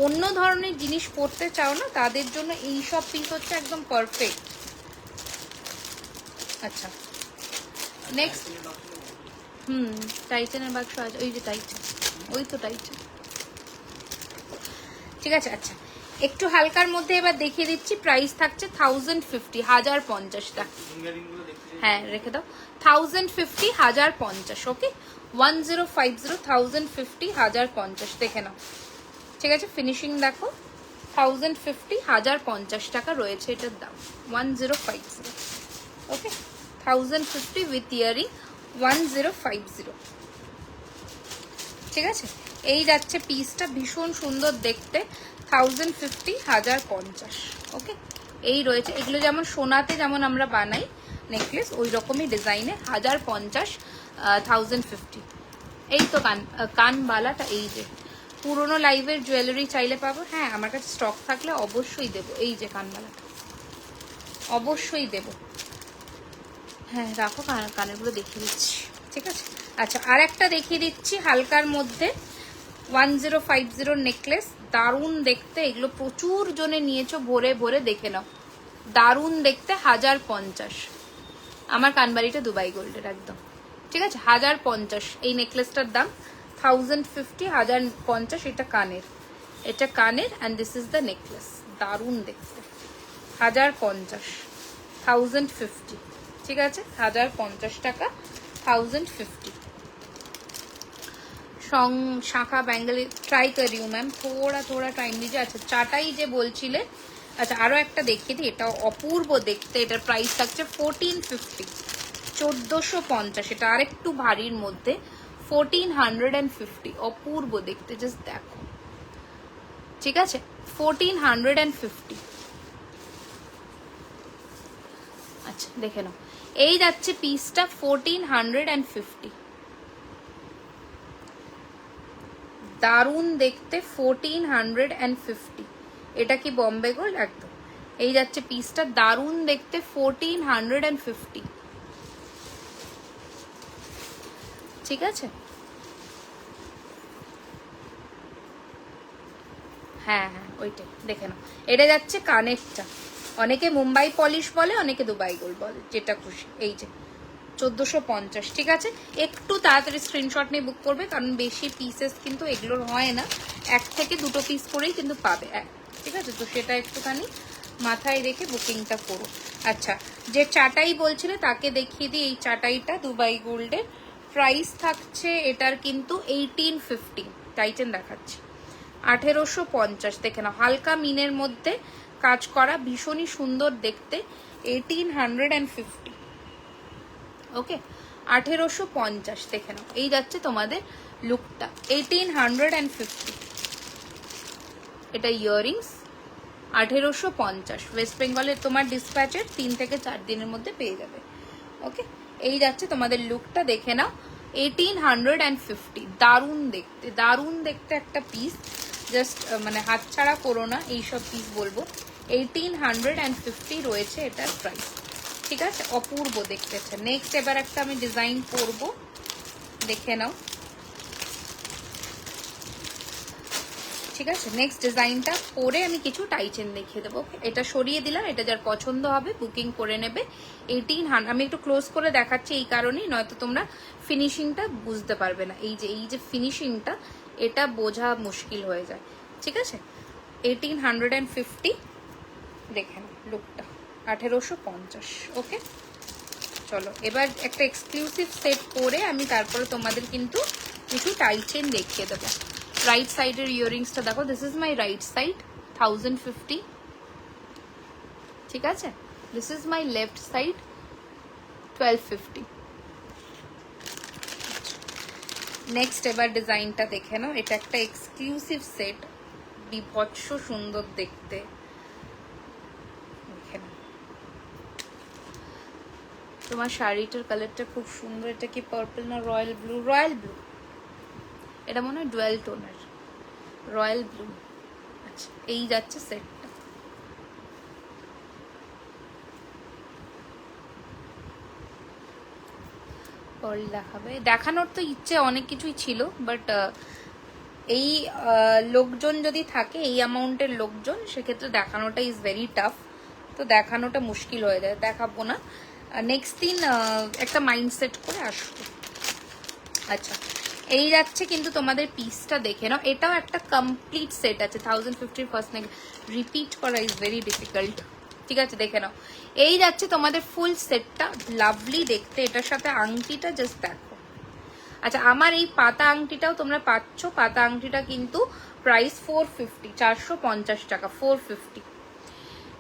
অন্য ধরনের জিনিস পরতে চাও না তাদের জন্য এই সব পিস হচ্ছে একদম পারফেক্ট। আচ্ছা, নেক্সট টাইটানের বাক্স আছে, ওই যে টাইটান, ওই তো টাইটান, ঠিক আছে? আচ্ছা, একটু হালকার মধ্যে এবার দেখিয়ে দিচ্ছি, প্রাইস থাকছে 1050, 1050 টাকা। হ্যাঁ, রেখে দাও, 1050, 1050। ওকে, 1050, 1050, 1050, দেখে নাও, ঠিক আছে? ফিনিশিং দেখো, 1050, 1050 টাকা রয়েছে এটার দাম, 1050। ওকে, 1050 উইথ ইয়ারিং, 1050, ঠিক আছে? এই যাচ্ছে পিসটা, ভীষণ সুন্দর দেখতে, 1050, 1050। ওকে, এই রয়েছে, এগুলো যেমন সোনাতে যেমন আমরা বানাই নেকলেস, ওই রকমই ডিজাইনে, 1050, 1050। এই তো কানবালাটা, এই যে পুরোনো লাইভের জুয়েলারি চাইলে পাবো। হ্যাঁ, আমার কাছে স্টক থাকলে অবশ্যই দেবো। এই যে কানবালাটা অবশ্যই দেবো। হ্যাঁ, রাখো, কানেরগুলো দেখিয়ে দিচ্ছি, ঠিক আছে? আচ্ছা, আর একটা দেখিয়ে দিচ্ছি হালকার মধ্যে, 1050 নেকলেস, দারুণ দেখতে। এগুলো প্রচুর জনে নিয়েছো, ভরে ভরে, দেখে নাও, দারুণ দেখতে, 1050। আমার কানবাড়িটা দুবাই গোল্ডের একদম, ঠিক আছে? 1050 এই নেকলেসটার দাম, 1050, 1050। এটা কানের, এটা কানের, and this is the necklace, দারুণ দেখতে, 1050, 1050, ঠিক আছে? 1050 টাকা, 1050। शाखा बेंगली ट्राई कर रही हूँ मैम, थोड़ा थोड़ा टाइम दीजिए। अच्छा चाटाई जे बोलছিলে, আচ্ছা আরো একটা দেখিয়ে দিই, এটা অপূর্ব দেখতে, এটার প্রাইস থাকছে 1450, 1450। এটা আরেকটু ভারীর মধ্যে 1450, অপূর্ব দেখতে, জাস্ট দেখো, ঠিক আছে 1450। আচ্ছা দেখে নাও, এই যাচ্ছে পিসটা 1450, দারুণ দেখতে 1450। এটা কি বম্বে গোল্ড? একদম। এই যাচ্ছে পিসটা, দারুণ দেখতে 1450, ঠিক আছে। হ্যাঁ হ্যাঁ ওইটাই দেখে নাও। এটা যাচ্ছে কানেরটা, অনেকে মুম্বাই পলিশ বলে, অনেকে দুবাই গোল্ড বলে, যেটা খুশি। এই যে 1450, ঠিক আছে। একটু তাড়াতাড়ি স্ক্রিনশট নিয়ে বুক করবে, কারণ বেশি পিসেস কিন্তু এগুলোর হয় না, 1 থেকে 2টো পিস করেই কিন্তু পাবে, ঠিক আছে। তো সেটা একটুখানি মাথায় রেখে বুকিংটা করো। আচ্ছা যে চাটাই বলছিলে তাকে দেখিয়ে দিই, এই চাটাইটা দুবাই গোল্ডের, প্রাইস থাকছে এটার কিন্তু 1850, টাইটেন দেখাচ্ছি 1850। দেখে নাও, হালকা মিনের মধ্যে কাজ করা, ভীষণই সুন্দর দেখতে, 1850, ওকে 1850। দেখে নাও, এই যাচ্ছে তোমাদের লুকটা 1850। এটা ইয়াররিংস 1850, ওয়েস্ট বেঙ্গলের তোমার ডিসপ্যাচের 3 থেকে 4 দিনের মধ্যে পেয়ে যাবে, ওকে। এই যাচ্ছে তোমাদের লুকটা, দেখে নাও 1850, দারুণ দেখতে, দারুণ দেখতে একটা পিস, জাস্ট মানে হাতছাড়া করো না এইসব পিস বলবো। 1850 রয়েছে এটার প্রাইস, ঠিক আছে, অপূর্ব দেখতেছে। নেক্সট এবার একটা আমি ডিজাইন করব, দেখে নাও, ঠিক আছে। নেক্সট ডিজাইনটা পরে আমি কিছু টাইচেন দেখিয়ে দেবো, এটা সরিয়ে দিলাম, এটা যার পছন্দ হবে বুকিং করে নেবে। 1800, আমি একটু ক্লোজ করে দেখাচ্ছি এই কারণেই, নয়তো তোমরা ফিনিশিংটা বুঝতে পারবে না। এই যে ফিনিশিংটা, এটা বোঝা মুশকিল হয়ে যায়, ঠিক আছে। 1850, দেখে নাও লুকটা 1850, ওকে। চলো এবার একটা এক্সক্লুসিভ সেট করে আমি তারপরে তোমাদের কিন্তু কিছু টাইচেন দেখিয়ে দেবো। রাইট সাইডের ইয়াররিংসটা দেখো, this is my right side 1050, ঠিক আছে। This is my left side 1250। Next এবার ডিজাইনটা দেখে নাও, এটা একটা এক্সক্লুসিভ সেট, বিভৎস সুন্দর দেখতে, দেখে নাও। তোমার শাড়িটার কালারটা খুব সুন্দর, এটা কি পার্পল না রয়্যাল ব্লু? রয়্যাল ব্লু, এটা মনে হয় ডুয়েল টোনের, রয়্যাল ব্লু। আচ্ছা এই যাচ্ছে সেটটা, পার্ল দেখাবে, দেখানোর তো ইচ্ছে অনেক কিছুই ছিল, বাট এই লোকজন যদি থাকে, এই অ্যামাউন্টের লোকজন, সেক্ষেত্রে দেখানোটা ইজ ভেরি টাফ, তো দেখানোটা মুশকিল হয়ে যায়, দেখাবো না। নেক্সট দিন একটা মাইন্ডসেট করে আসবো। আচ্ছা এই যাচ্ছে কিন্তু তোমাদের পিসটা, দেখে নাও, এটাও একটা কমপ্লিট সেট আছে 1050 ফার্স্ট নেক, রিপিট করা ইজ ভেরি ডিফিকাল্ট, ঠিক আছে। দেখে নাও, এই যাচ্ছে তোমাদের ফুল সেটটা, লাভলি দেখতে, এটার সাথে আংটিটা জাস্ট দেখো। আচ্ছা আমার এই পাতা আংটিটাও তোমরা পাচ্ছ, পাতা আংটিটা কিন্তু প্রাইস 450, 450 টাকা, 450,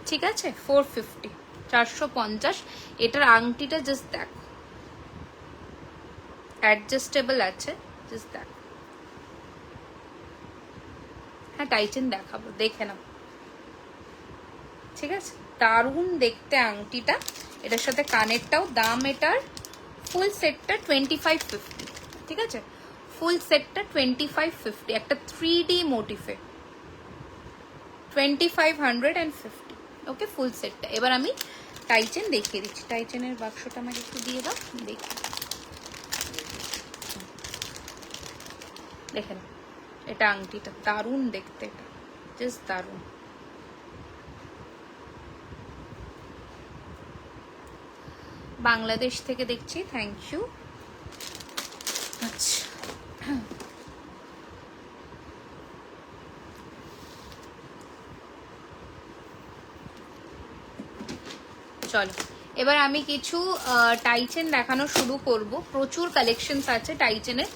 ঠিক আছে 450, 450। এটার আংটিটা জাস্ট দেখো, অ্যাডজাস্টেবল আছে, জাস্ট দেখো। হ্যাঁ টাইটেন দেখাবো, দেখে নাও, ঠিক আছে, দারুণ দেখতে আংটিটা, এটার সাথে কানেরটাও। দাম এটার ফুল সেটটা 2550, ঠিক আছে, ফুল সেটটা 2550, একটা 3D মোটিফে 2550, ওকে ফুল সেটটা। এবার আমি টাইচেন দেখিয়ে দিচ্ছি, টাইচেনের বাক্সটা আমাকে একটু দিয়ে দাও, দেখি, দেখে নাও, এটা আংটিটা দারুণ দেখতে, এটা জাস্ট দারুণ। বাংলাদেশ থেকে দেখছি, থ্যাংক ইউ। আচ্ছা চলো এবার আমি কিছু টাইচেন দেখানো শুরু করব, প্রচুর কালেকশনস আছে টাইচেনের,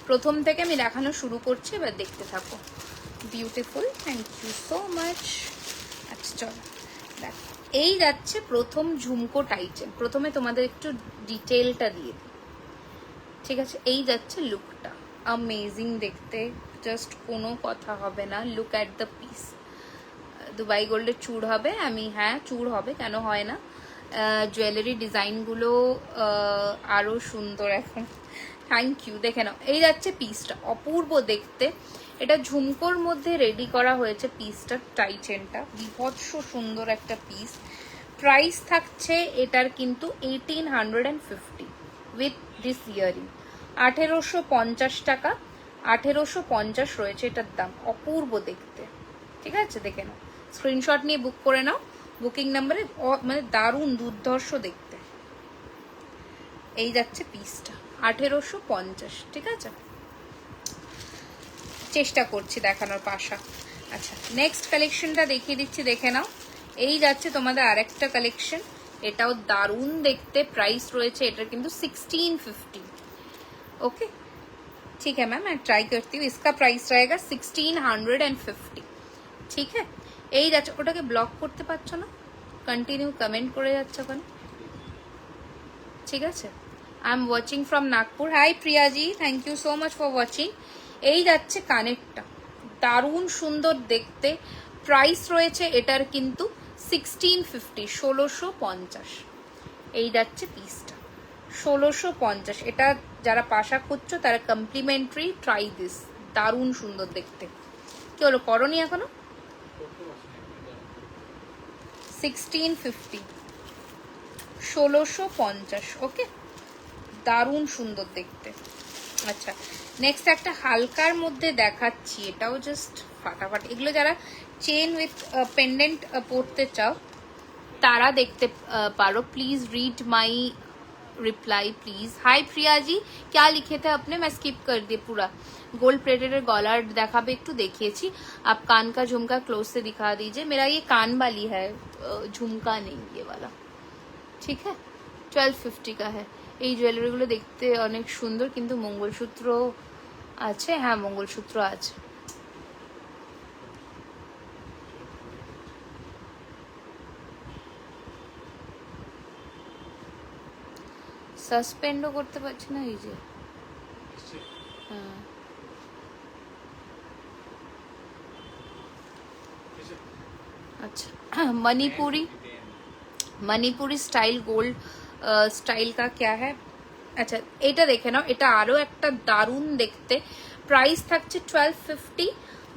প্রথম থেকে আমি দেখানো শুরু করছি, এবার দেখতে থাকো। Beautiful, thank you so much. আচ্ছা চলো দেখো, এই যাচ্ছে প্রথম ঝুমকো টাইটেন। প্রথমে তোমাদের একটু ডিটেলটা দিয়ে দিই, ঠিক আছে? এই যাচ্ছে লুকটা, অ্যামেজিং দেখতে, জাস্ট কোনো কথা হবে না। Look at the piece. Dubai গোল্ডের চূড় হবে, আমি হ্যাঁ চূড় হবে, কেন হয় না। জুয়েলারি ডিজাইনগুলো আরও সুন্দর এখন। Thank you. দেখে নাও, এই যাচ্ছে পিসটা, অপূর্ব দেখতে। এটা ঝুমকোর মধ্যে রেডি করা হয়েছে পিসটা, টাইটেনটা বিভৎস সুন্দর একটা পিস। প্রাইস থাকছে এটার কিন্তু 1850 উইথ দিস ইয়ারিং। 1850 টাকা, 1850 রয়েছে এটার দাম। অপূর্ব দেখতে, ঠিক আছে? দেখে নাও, স্ক্রিনশট নিয়ে বুক করে নাও বুকিং নাম্বারে। মানে দারুণ দুর্ধর্ষ দেখতে। এই যাচ্ছে পিসটা 1850, ঠিক আছে? চেষ্টা করছি দেখানোর পাশা। আচ্ছা নেক্সট কালেকশনটা দেখিয়ে দিচ্ছি, দেখে নাও। এই যাচ্ছে তোমাদের আরেকটা কালেকশন, এটাও দারুণ দেখতে। প্রাইস রয়েছে এটার কিন্তু 1650। ओके ठीक है मैम, मैं ट्राई करती हूँ। इसका प्राइस रहेगा 1650, ठीक है? এই যাচ্ছে, ওটাকে ব্লক করতে পারছো না, কন্টিনিউ কমেন্ট করে যাচ্ছে ওখানে, ঠিক আছে? I am watching from Nagpur. Hi Priyaji, thank you so much for watching. এই যাচ্ছে কানেরটা, দারুণ সুন্দর দেখতে। প্রাইস রয়েছে এটার কিন্তু 1650, 1650। এই যাচ্ছে পিসটা 1650। এটা যারা পাশা খুঁজছো তারা কমপ্লিমেন্টারি, ট্রাই দিস, দারুণ সুন্দর দেখতে। কি হলো, করনি এখনো? 1650, 1650, ওকে, দারুণ সুন্দর দেখতে। আচ্ছা নেক্সট একটা হালকার মধ্যে দেখাচ্ছি, এটাও জাস্ট ফাটাফাটি। এগুলো যারা চেন উইথ পেন্ডেন্ট পরতে চাও তারা দেখতে পারো। Please read my reply please. Hi Priya ji, क्या लिखे थे अपने? मैं स्किप कर दिए पूरा। गोल्ड प्लेटेड गॉलर देखाबे একটু দেখিয়েছি। आप कान का झुमका क्लोज से दिखा दीजिए। मेरा ये कान वाली है, झुमका नहीं ये वाला, ठीक है? 1250 का है। এই জুয়েলারিগুলো দেখতে অনেক সুন্দর, কিন্তু মঙ্গলসূত্র আছে, হ্যাঁ মঙ্গলসূত্র আছে। সাসপেন্ডও করতে পারছি না, এই যে হ্যাঁ। अच्छा मणिपुरी स्टाइल गोल्ड स्टाइल का क्या है? আচ্ছা এটা দেখে নাও, এটা আরো একটা দারুণ দেখতে। প্রাইস থাকছে 1250,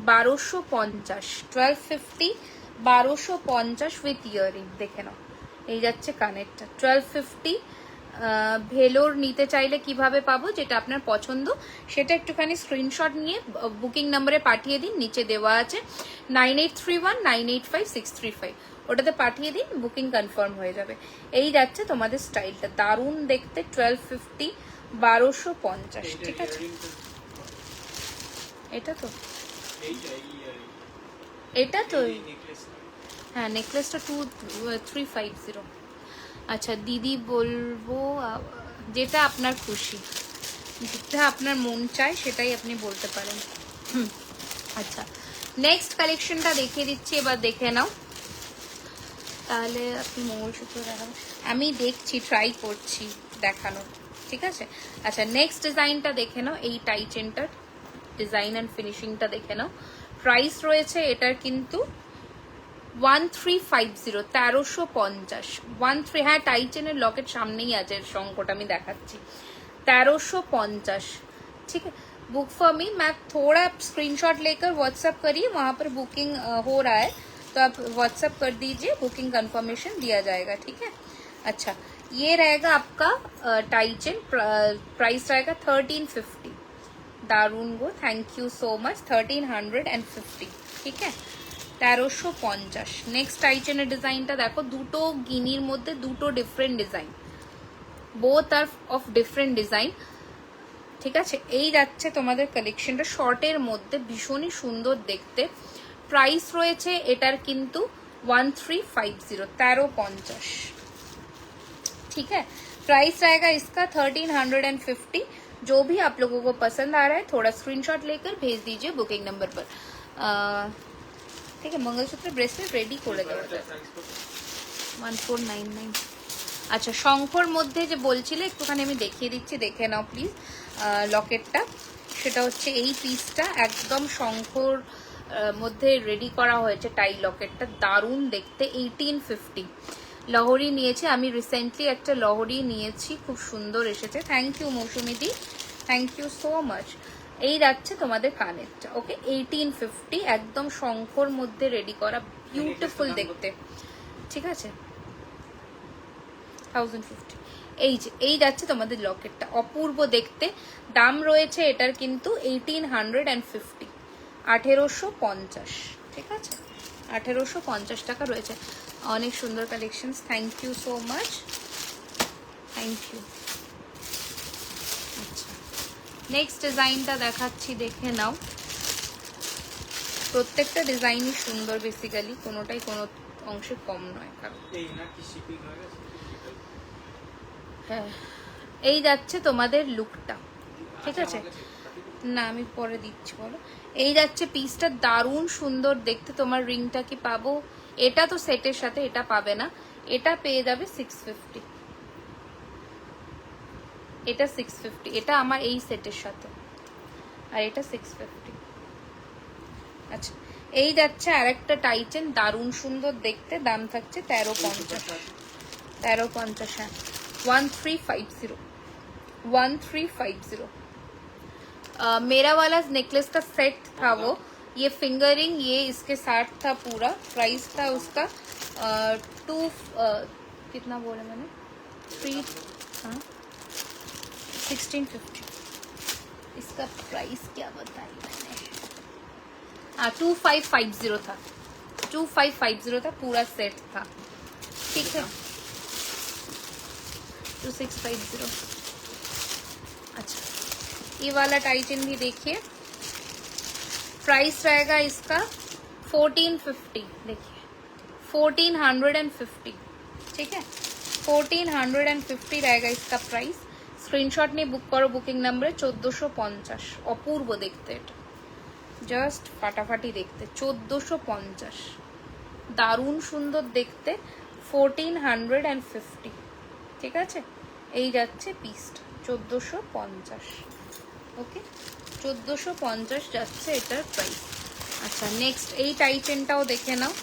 1250, 1250, 1250 উইথ ইয়ারিং। দেখে নাও, এই যাচ্ছে কানেরটা 1250। ভেলোর নিতে চাইলে কিভাবে পাবো, যেটা আপনার পছন্দ সেটা একটুখানি স্ক্রিনশট নিয়ে বুকিং নাম্বারে পাঠিয়ে দিন, নিচে দেওয়া আছে 9831985635, ওটাতে পাঠিয়ে দিন, বুকিং কনফার্ম হয়ে যাবে। এই যাচ্ছে তোমাদের স্টাইলটা, দারুণ দেখতে। 1250, 1250, ঠিক আছে? এটা তো হ্যাঁ, নেকলেসটা 2350। আচ্ছা দিদি বলবো, যেটা আপনার খুশি, যেটা আপনার মন চায় সেটাই আপনি বলতে পারেন। আচ্ছা নেক্সট কালেকশনটা দেখিয়ে দিচ্ছি, এবার দেখে নাও। তাহলে আপনি মঙ্গলসূত্র দেখাবেন, আমি দেখছি, ট্রাই করছি দেখানোর, ঠিক আছে? আচ্ছা নেক্সট ডিজাইনটা দেখে নাও, এই টাইটেনটার ডিজাইন অ্যান্ড ফিনিশিংটা দেখে নাও। প্রাইস রয়েছে এটার কিন্তু 1350, 1350, 13। হ্যাঁ টাইটেনের লকেট সামনেই আছে, সংকট আমি দেখাচ্ছি। 1350, ठीक है? बुक फॉर मी, मैं थोड़ा स्क्रीनशॉट लेकर व्हाट्सएप करिए, वहां पर बुकिंग हो रहा है, तो आप व्हाट्सएप कर दीजिए, बुकिंग कंफर्मेशन दिया जाएगा, ठीक है? अच्छा ये रहेगा आपका टाइचन, प्राइस रहेगा 1350। दारुण गो, थैंक यू सो मच। 1350, ठीक है? 1350। নেক্সট টাইচেনের ডিজাইনটা দেখো, দুটো গিনির মধ্যে দুটো different design, both are of different design, ঠিক আছে? এই যাচ্ছে তোমাদের কালেকশনটা, শর্টের মধ্যে ভীষণই সুন্দর দেখতে। প্রাইস রয়েছে এটার কিন্তু 1350, 1350, ठीक है? प्राइस रहेगा इसका 1350, जो भी आप लोगों को पसंद आ रहा है थोड़ा स्क्रीनशॉट लेकर भेज दीजिए बुकिंग नंबर पर। ठीक है, मंगलसूत्र ब्रेसलेट रेडी করে দেবো। 1499। আচ্ছা, শঙ্কর মধ্যে যে বলছিলে একটুখানি আমি দেখিয়ে দিচ্ছি, দেখে নাও প্লিজ লকেটটা। সেটা হচ্ছে এই পিসটা একদম শঙ্কর মধ্যে রেডি করা হয়েছে টাই লকেটটা, দারুণ দেখতে। 1850 লহরি নিয়েছি আমি, রিসেন্টলি একটা লহরি নিয়েছি, খুব সুন্দর এসেছে। থ্যাংক ইউ মৌসুমিদি, থ্যাংক ইউ সো মাচ। এই যাচ্ছে তোমাদের কানেরটা, ওকে 1850 একদম শঙ্কর মধ্যে রেডি করা, বিউটিফুল দেখতে, ঠিক আছে 1050। এই যে এই যাচ্ছে তোমাদের লকেটটা, অপূর্ব দেখতে। দাম রয়েছে এটার কিন্তু 1850, 1850, ঠিক আছে 1850 টাকা রয়েছে। অনেক সুন্দর collection, thank you so much, thank you. আচ্ছা, নেক্সট ডিজাইনটা দেখাচ্ছি, দেখে নাও। প্রত্যেকটা ডিজাইনই সুন্দর, বেসিক্যালি কোনোটাই কোনো অংশে কম নয়। হ্যাঁ, এই যাচ্ছে তোমাদের লুকটা, ঠিক আছে না আমি পরে দিচ্ছি, বলো। এই যাচ্ছে পিসটা, দারুণ সুন্দর দেখতে। তোমার রিংটা কি পাবো? এটা তো সেটের সাথে, এটা পাবে না, এটা পেয়ে যাবে 650, এটা 650, এটা আমার এই সেটের সাথে, আর এটা 650। আচ্ছা, এই যাচ্ছে আরেকটা টাইটেন, দারুণ সুন্দর দেখতে, দাম থাকছে 1350, 1350, হ্যাঁ 1350, 1350। मेरा वाला नेकलेस का सेट था वो, ये फिंगरिंग ये इसके साथ था पूरा। प्राइस था उसका कितना बोला मैंने, 1650। इसका प्राइस क्या बताई मैंने, 2550 था, 2550 था, पूरा सेट था, ठीक है 2650। अच्छा, ये वाला टाइटन भी देखिए, प्राइस रहेगा इसका 1450, देखिए 1450, ठीक है 1450 रहेगा इसका प्राइस। स्क्रीनशॉट नहीं बुक करो, बुकिंग नंबर 1450। অপূর্ব দেখতে, এটা জাস্ট ফাটাফাটি দেখতে, 1450, দারুণ সুন্দর দেখতে, 1450, ঠিক আছে। এই যাচ্ছে পিসটা 1450, ওকে 1450 যাচ্ছে এটার প্রাইস। আচ্ছা, নেক্সট এই টাইটেনটাও দেখে নাও,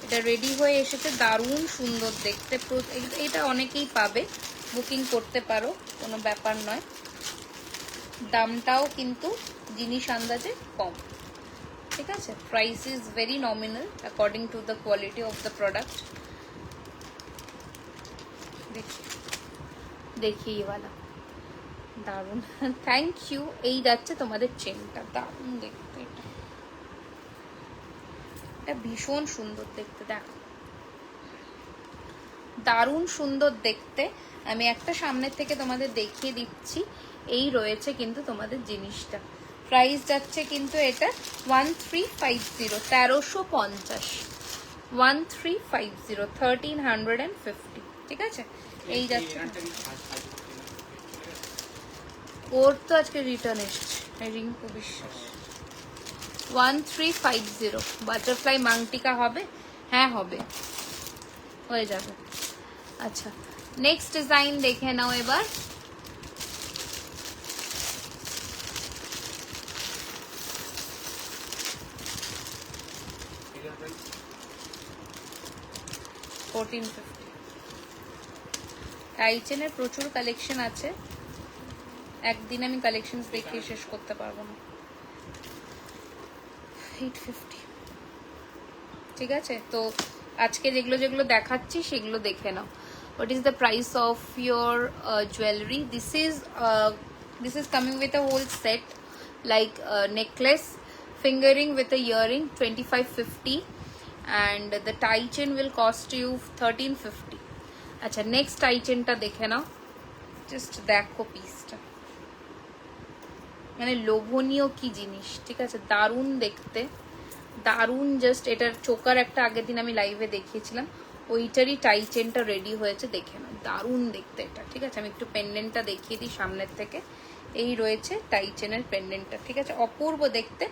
এটা রেডি হয়ে এসেছে, দারুণ সুন্দর দেখতে। এটা অনেকেই পাবে, বুকিং করতে পারো, কোনো ব্যাপার নয়। দামটাও কিন্তু জিনিস আন্দাজে কম, ঠিক আছে। Price is very nominal according to the quality of the product. देखिए ये वाला দারুন, থ্যাংক ইউ। এই যাচ্ছে তোমাদের চেনটা, দারুন দেখতে, এটা ভীষণ সুন্দর দেখতে, দেখো দারুণ সুন্দর দেখতে। আমি একটা সামনের থেকে তোমাদের দেখিয়ে দিচ্ছি। এই রয়েছে কিন্তু তোমাদের জিনিসটা, প্রাইস যাচ্ছে কিন্তু এটা 1350, 1350, 1350, 1350, ঠিক আছে। এই যাচ্ছে, ওর তো আজকে রিটার্ন এসছে, রিঙ্কু বিশ্বাস। 1350 বাটারফ্লাই মাংটিকা হবে, হ্যাঁ হবে, হয়ে যাবে। আচ্ছা, নেক্সট ডিজাইন দেখে নাও এবার। টাইচেনের প্রচুর কালেকশন আছে, একদিন আমি কালেকশন দেখিয়ে শেষ করতে পারবো না। 850, ঠিক আছে। তো আজকে যেগুলো যেগুলো দেখাচ্ছি সেগুলো দেখে নাও। What is the price of your jewelry? This is coming with a whole set, like necklace, fingering with a earring 2550, and the tie chain will cost you 1350. আচ্ছা, নেক্সট টাই চেনটা দেখে নাও, জাস্ট দেখো পিসটা, মানে লোভনীয় কি জিনিস, ঠিক আছে দারুণ দেখতে, দারুণ। জাস্ট এটার চোকার একটা আগের দিন আমি লাইভে দেখিয়েছিলাম, ওইটারই টাই চেনটা রেডি হয়েছে, দেখে নাও দারুণ দেখতে এটা, ঠিক আছে। আমি একটু পেন্ডেন্টটা দেখিয়ে দিই সামনের থেকে। এই রয়েছে টাই চেনের পেন্ডেন্টটা, ঠিক আছে, অপূর্ব দেখতে।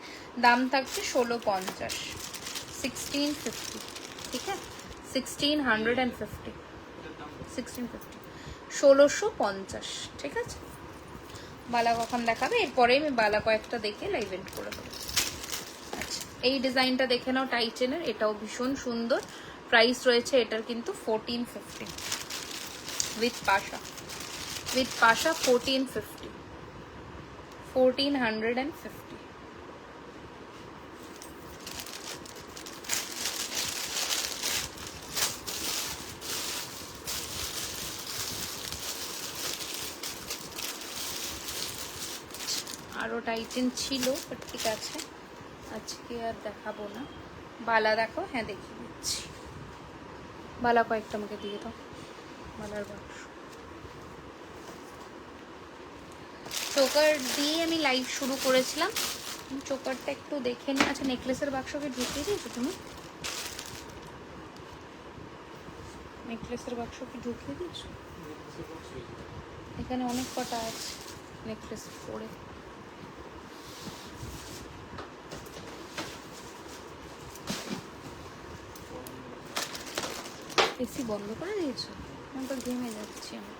দাম থাকছে 1650, 1650, ঠিক আছে, 1650, 1650, 1650, ঠিক আছে। বালা কখন দেখাবে? এরপরে আমি বালা কয়েকটা দেখে লাইভ এন্ড করে দেবো। আচ্ছা, এই ডিজাইনটা দেখে নাও টাই চেনের, এটাও ভীষণ সুন্দর। প্রাইস রয়েছে এটার কিন্তু 1450 উইথ পাশা, উইথ পাশা 1450, 1450। আরও টাইটেন ছিল, বাট ঠিক আছে, আজকে আর দেখাবো না। বালা দেখো, হ্যাঁ দেখিয়ে দিচ্ছি। বালা কয়েকটা আমাকে দিয়ে দাও, বালার বাক্স। চোকার দিয়ে আমি লাইভ শুরু করেছিলাম, চোকারটা একটু দেখে নিই। আচ্ছা, নেকলেসের বাক্সকে ঢুকিয়ে দিয়েছো তুমি? নেকলেসের বাক্সকে ঢুকিয়ে দিয়েছো? এখানে অনেক কটা আছে নেকলেস পরে। এসি বন্ধ করে দিয়েছো? আমি তো ঘেমে যাচ্ছি। আমি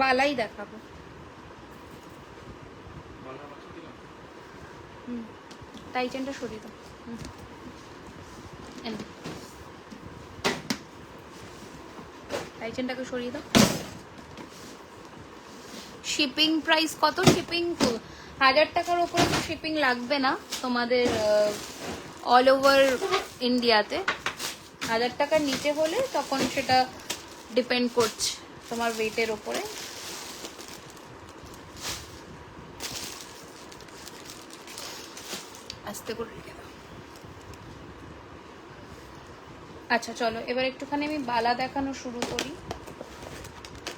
বালাই দেখাবো। টাইটেনটা সরিয়ে দাও। টাইটেনটাকে সরিয়ে দাও। শিপিং প্রাইস কত? শিপিং তো 1000 টাকার উপরে তো শিপিং লাগবে না তোমাদের অল ওভার ইন্ডিয়াতে। 1000 টাকার নিচে হলে তখন সেটা ডিপেন্ড করছে তোমার ওয়েটের ওপরে। আস্তে করে রেখে দাও। আচ্ছা চলো, এবার একটুখানি আমি বালা দেখানো শুরু করি।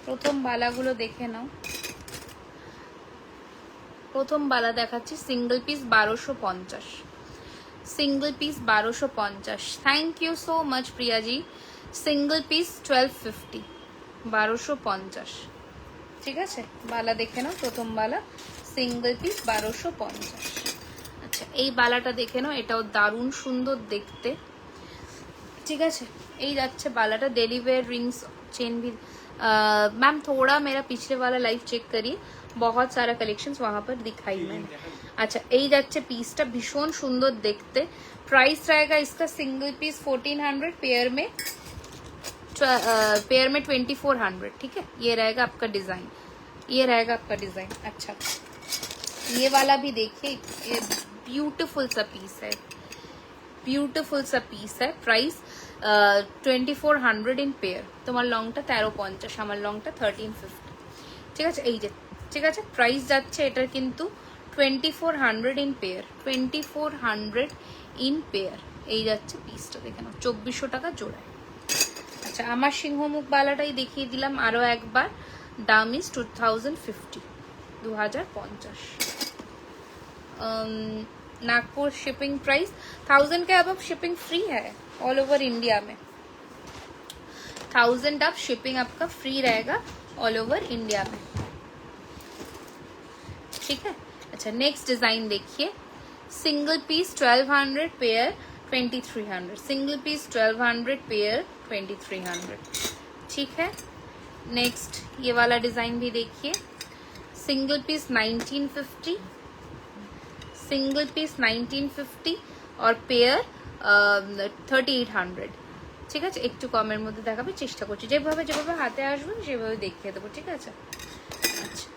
প্রথম বালাগুলো দেখে নাও। প্রথম বালা দেখাচ্ছি single piece 1250, single piece 1250। Thank you so much Priyaji. Single piece 1250, 1250, ঠিক আছে। বালা দেখে নাও, প্রথম বালা সিঙ্গেল পিস 1250। আচ্ছা, এই বালাটা দেখে নাও, এটাও দারুণ সুন্দর দেখতে, ठीक है। यही जाच्छे बालाटा डेली वेयर रिंग्स चेन भी। मैम थोड़ा मेरा पिछले वाला लाइव चेक करिए, बहुत सारा कलेक्शंस वहां पर दिखाई मैंने। अच्छा, यही जाच्छे पीसटा भीषण सुंदर देखते। प्राइस रहेगा इसका सिंगल पीस 1400, पेयर में 2400, ठीक है। ये रहेगा आपका डिजाइन, ये रहेगा आपका डिजाइन। अच्छा, ये वाला भी देखिए, ये ब्यूटीफुल सा पीस है, ब्यूटीफुल सा पीस है। Price 2400 in pair. তোমার লংটা 1350, আমার লংটা 1350, ঠিক আছে। এই যে, ঠিক আছে, প্রাইস যাচ্ছে এটার কিন্তু 2400 ইন পেয়ার, 2400 ইন পেয়ার। এই যাচ্ছে পিসটা, দেখে নাও 2400 টাকা জোড়ায়। আচ্ছা, আমার সিংহমুখ বালাটাই দেখিয়ে দিলাম আরো একবার। দাম ইজ 2050, 2050। नागपुर शिपिंग प्राइस 1000 के अब शिपिंग फ्री है ऑल ओवर इंडिया में। 1000 अब शिपिंग आपका फ्री रहेगा ऑल ओवर इंडिया में, ठीक है। अच्छा, नेक्स्ट डिजाइन देखिए। Single piece 1200, pair 2300, single piece 1200, pair 2300, ठीक है। नेक्स्ट ये वाला डिजाइन भी देखिए। सिंगल पीस 1950, सिंगल पीस 1950 और पेयर 3800, ঠিক আছে। একটু কমের মধ্যে দেখাবে চেষ্টা করছি, যেভাবে যেভাবে হাতে আসবে সেভাবে দেখিয়ে দেবো, ঠিক আছে। আচ্ছা,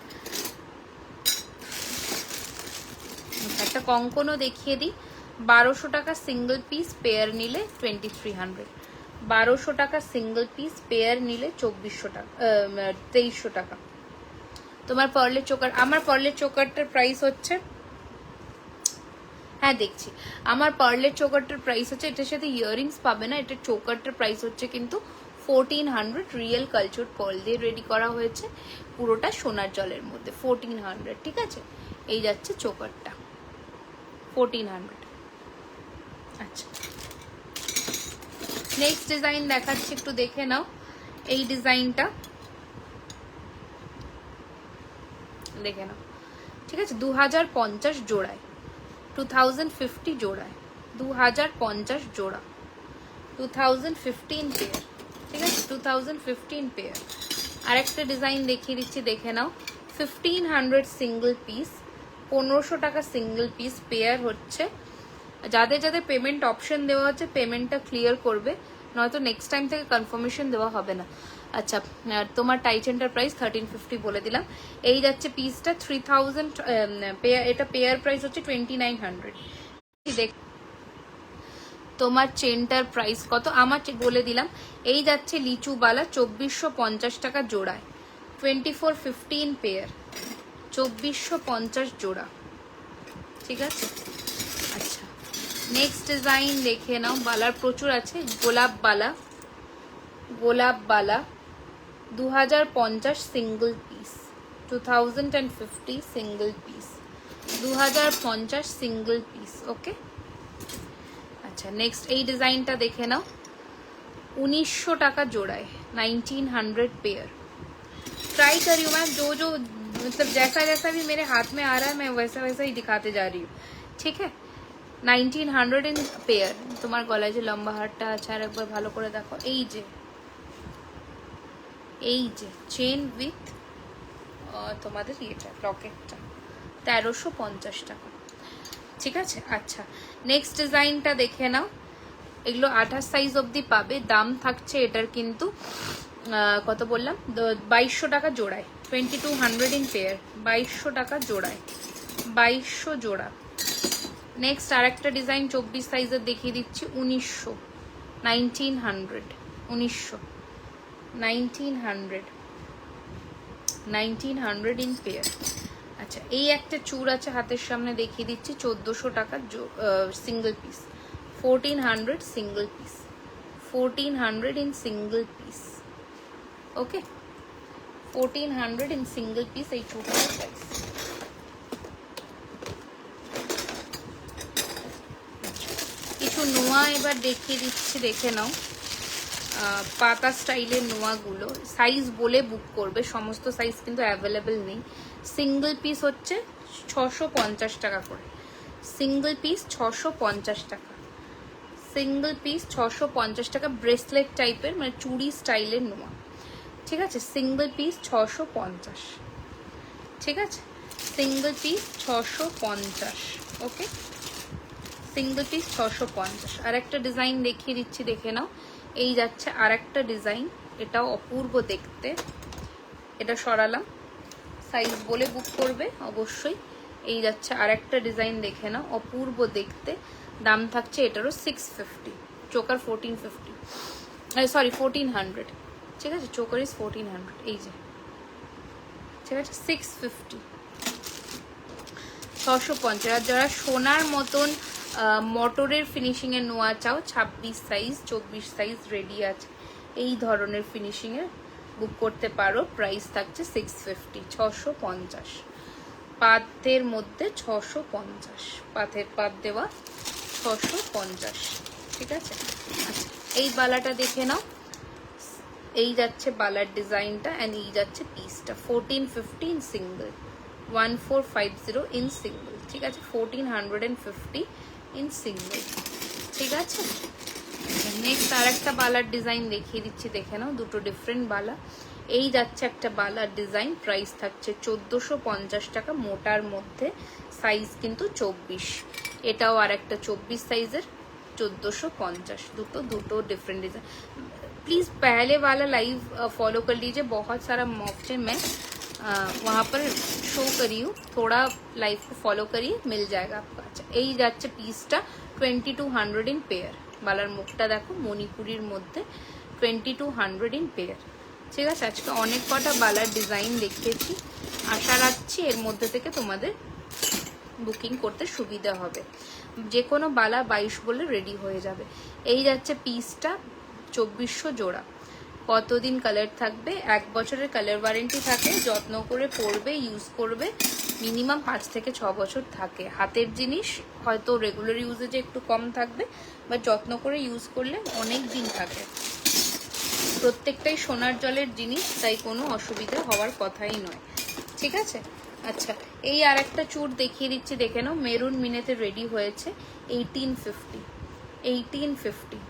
একটা কঙ্কনও দেখিয়ে দিই। 1200 টাকা সিঙ্গেল পিস, পেয়ার নিলে 2300, 1200 টাকা সিঙ্গেল পিস, পেয়ার নিলে 2400 টাকা 2300 টাকা। তোমার পার্লের চোকার, আমার পার্লের চোকারটার প্রাইস হচ্ছে, হ্যাঁ দেখছি, আমার পার্লের চোকারটার প্রাইস হচ্ছে, এটার সাথে ইয়াররিংস পাবে না, এটার চোকারটার প্রাইস হচ্ছে কিন্তু 1400, রিয়েল কালচার পার্ল দিয়ে রেডি করা হয়েছে, পুরোটা সোনার জলের মধ্যে 1400, ঠিক আছে। এই যাচ্ছে চোকারটা 1400। আচ্ছা, নেক্সট ডিজাইন দেখাচ্ছি, একটু দেখে নাও এই ডিজাইনটা, দেখে নাও, ঠিক আছে। 2050 জোড়ায়, 2050 জোড়ায়, 2050 জোড়া, 2015 পেয়ার, ঠিক আছে, 2015 পেয়ার। আরেকটা ডিজাইন দেখিয়ে দিচ্ছি, দেখে নাও। 1500 সিঙ্গেল পিস, 1500 টাকা সিঙ্গেল পিস, পেয়ার হচ্ছে। যাদের যাদের পেমেন্ট অপশন দেওয়া হচ্ছে পেমেন্টটা ক্লিয়ার করবে, নয়তো নেক্সট টাইম থেকে কনফার্মেশন দেওয়া হবে না। আচ্ছা, তোমার টাইচেনটার প্রাইস 1350 বলে দিলাম। এই যাচ্ছে পিসটা 3000, এটা পেয়ার প্রাইস হচ্ছে 2900। দেখ তোমার চেনটার প্রাইস কত আমার বলে দিলাম। এই যাচ্ছে লিচুবালা 2450 টাকা জোড়ায়, 2415 পেয়ার, 2450 জোড়া, ঠিক আছে। আচ্ছা, নেক্সট ডিজাইন দেখে নাও, বালার প্রচুর আছে। গোলাপ বালা, গোলাপ বালা 2050 single piece, 2050 single piece, 2050 single piece, okay. আচ্ছা, নেক্সট এই ডিজাইনটা দেখে নাও, 1900 টাকা जोड़ाए, 1900 पेयर। ट्राई करी हूँ मैम, जो जो मतलब जैसा जैसा भी मेरे हाथ में आ रहा है मैं वैसा वैसा ही दिखाते जा रही हूँ, ठीक है। 1900 इन पेयर। তোমার গলায় যে লম্বা হারটা আছে আর একবার ভালো করে দেখো, এই যে চেন উইথ তোমাদের এটা লকেটটা 1350 টাকা, ঠিক আছে। আচ্ছা, নেক্সট ডিজাইনটা দেখে নাও, এগুলো 28 সাইজ অবধি পাবে, দাম থাকছে এটার কিন্তু কত বললাম, 2200 টাকা জোড়ায়, 2200 ইন পেয়ার, 2200 টাকা জোড়ায়, 2200 জোড়া। নেক্সট আর একটা ডিজাইন 24 সাইজের দেখিয়ে দিচ্ছি, 1900, 1900, 1900, 1900, 1900 ইন পেয়ার। আচ্ছা, এই একটা চূড় আছে হাতের সামনে দেখিয়ে দিচ্ছি, 1400 টাকা single piece, 1400 single piece, 1400 in single piece, okay, 1400 in single piece এই চূড়টার প্রাইস। কিছু নোয়া এবার দেখিয়ে দিচ্ছি, দেখে নাও। পাতা স্টাইলের নোয়াগুলো সাইজ বলে বুক করবে, সমস্ত সাইজ কিন্তু অ্যাভেলেবেল নেই। সিঙ্গেল পিস হচ্ছে 650 টাকা করে, সিঙ্গেল পিস 650 টাকা, সিঙ্গেল পিস 650 টাকা। ব্রেসলেট টাইপের মানে চুড়ি স্টাইলের নোয়া, ঠিক আছে, সিঙ্গেল পিস 650, ঠিক আছে, সিঙ্গেল পিস 650, ওকে, সিঙ্গেল পিস 650। আর একটা ডিজাইন দেখিয়ে দিচ্ছি, দেখে নাও। এই যাচ্ছে আর একটা ডিজাইন, এটাও অপূর্ব দেখতে, এটা সরালাম, সাইজ বলে বুক করবে অবশ্যই। এই যাচ্ছে আর একটা ডিজাইন, দেখে নাও, অপূর্ব দেখতে, দাম থাকছে এটারও 650, চোকার 1450, সরি 1400, ঠিক আছে, চোকার ইজ 1400, এই যে, ঠিক আছে, 650, 650। আর যারা সোনার মতন মটরের ফিনিশিং এর নোয়া চাও, 26 সাইজ 24 সাইজ রেডি আছে, এই ধরনের ফিনিশিং এর বুক করতে পারো, প্রাইস থাকছে 650, 650, পাতের মধ্যে 650, পাতের পাত দেওয়া 650, ঠিক আছে। আচ্ছা, এই বালাটা দেখে নাও, এই যাচ্ছে বালার ডিজাইনটা এন্ড এই যাচ্ছে পিসটা, 1450 ইন সিঙ্গেল, 1450 ইন সিঙ্গেল, ঠিক আছে, 1450 ইন সিঙ্গেল, ঠিক আছে। নেক্সট আর একটা বালার ডিজাইন দেখিয়ে দিচ্ছি, দেখে নাও, দুটো ডিফারেন্ট বালা। এই যাচ্ছে একটা বালার ডিজাইন, প্রাইস থাকছে 1450 টাকা, মোটার মধ্যে, সাইজ কিন্তু 24, এটাও আর একটা 24 সাইজের, 1450, দুটো डिफरेंट डिजाइन। प्लीज पहले वाला लाइव फॉलो कर लीजिए, बहुत सारा मॉफ्टे मैं वहाँ पर शो करी हूँ, थोड़ा लाइव को फॉलो करिए, मिल जाएगा आपको। अच्छा, এই যাচ্ছে পিসটা 2200 इन पेयर, বালার মুখটা দেখো, মণিপুরির মধ্যে 2200 ইন পেয়ার। ঠিক আছে, আজকে অনেক কটা বালার ডিজাইন দেখিয়েছি, আশা রাখছি এর মধ্যে থেকে তোমাদের বুকিং করতে সুবিধা হবে। যে কোনো বালা 22 বলে রেডি হয়ে যাবে। এই যাচ্ছে পিসটা, 2400 জোড়া। কতদিন কালার থাকবে? 1 বছরের কালার ওয়ারেন্টি থাকে, যত্ন করে পরবে, ইউজ করবে, মিনিমাম 5 থেকে 6 বছর থাকে। হাতের জিনিস হয়তো রেগুলার ইউজেজে একটু কম থাকবে, বা যত্ন করে ইউজ করলে অনেক দিন থাকে। প্রত্যেকটাই সোনার জলের জিনিস, তাই কোনো অসুবিধা হওয়ার কথাই নয়। ঠিক আছে, আচ্ছা এই আর একটা চুর দেখিয়ে দিচ্ছি, দেখে নাও। মেরুন মিনেতে রেডি হয়েছে 1850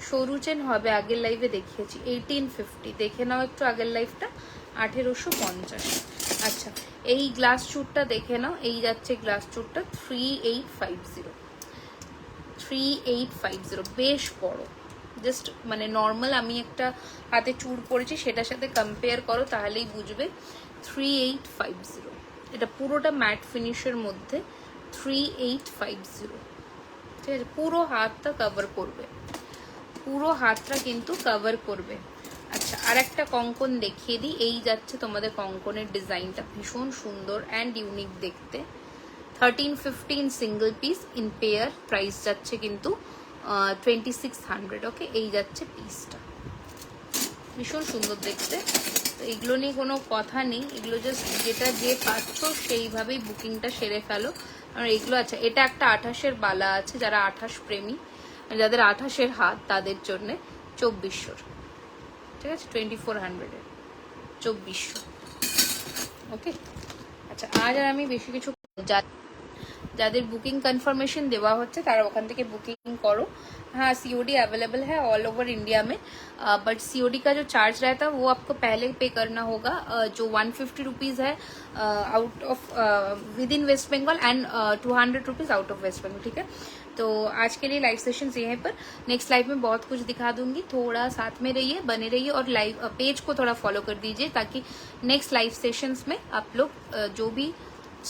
সরু চেন হবে, আগের লাইভে দেখিয়েছি 1850। দেখে নাও একটু আগের লাইভটা, 1850। আচ্ছা এই গ্লাস চুরটা দেখে নাও, এই যাচ্ছে গ্লাস চুরটা 3850, বেশ বড়। জাস্ট মানে নর্মাল আমি একটা হাতে চুর পরেছি, সেটার সাথে কম্পেয়ার করো, তাহলেই বুঝবে। 3850, এটা পুরোটা ম্যাট ফিনিশের মধ্যে 3850। ঠিক আছে, পুরো হাতটা কভার করবে, পুরো হাতটা কিন্তু কভার করবে। আচ্ছা আর একটা কঙ্কন দেখিয়ে দিই। এই যাচ্ছে তোমাদের কঙ্কনের ডিজাইনটা, ভীষণ সুন্দর অ্যান্ড ইউনিক দেখতে। 1350 single piece, in pair price যাচ্ছে কিন্তু 2600। ওকে, এই যাচ্ছে পিসটা, ভীষণ সুন্দর দেখতে। তো এগুলো নিয়ে কোনো কথা নেই, এগুলো জাস্ট যেটা যে পাচ্ছ সেইভাবেই বুকিংটা সেরে ফেলো। আর এগুলো আচ্ছা, এটা একটা 28-এর বালা আছে, যারা 28 প্রেমী, যাদের 28-এর হাত, তাদের জন্যে 2400। ঠিক আছে, 2400-এর 2400। ওকে, আচ্ছা আজ আর আমি বেশি কিছু, যাদের বুকিং कन्फर्मेशन देवा होच्छे तारा ओखान थेके बुकिंग करो। हाँ सीओडी अवेलेबल है ऑल ओवर इंडिया में, बट सीओडी का जो चार्ज रहता है वो आपको पहले पे करना होगा, जो 150 रुपीज़ है out of within West Bengal and 200 rupees out of West Bengal. ठीक है, तो आज के लिए लाइव सेशन यहीं पर, नेक्स्ट लाइव में बहुत कुछ दिखा दूंगी। थोड़ा साथ में रहिए, बने रहिए, और लाइव पेज को थोड़ा फॉलो कर दीजिए, ताकि नेक्स्ट लाइव सेशंस में आप लोग जो भी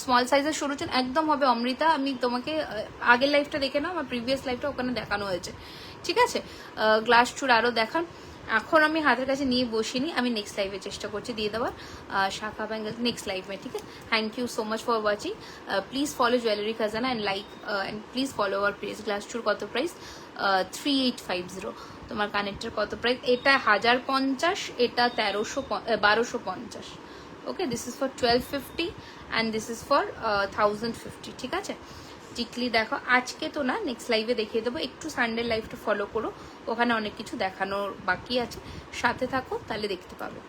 স্মল সাইজের সরু চেন একদম হবে। অমৃতা, আমি তোমাকে আগের লাইভটা দেখে নাও, আমার প্রিভিয়াস লাইভটা ওখানে দেখানো হয়েছে। ঠিক আছে, গ্লাস চুর আরও দেখান, এখন আমি হাতের কাছে নিয়ে বসিনি, আমি নেক্সট লাইভে চেষ্টা করছি দিয়ে দেওয়ার শাখা ব্যাঙ্গেল নেক্সট লাইভ में। ठीक है, thank you so much for watching, please follow jewellery Khazana and like and please follow our page. Glass চুর কত প্রাইস? 3850। তোমার কানেক্টর কত প্রাইস? এটা 1050, এটা 1250। Okay, this is for 1250 and this is for 1050। ঠিক আছে, টিকলি দেখো আজকে তো না, নেক্সট লাইভে দেখিয়ে দেবো। একটু সানডে লাইভটা ফলো করো, ওখানে অনেক কিছু দেখানোর বাকি আছে, সাথে থাকো, তাহলে দেখতে পাবে।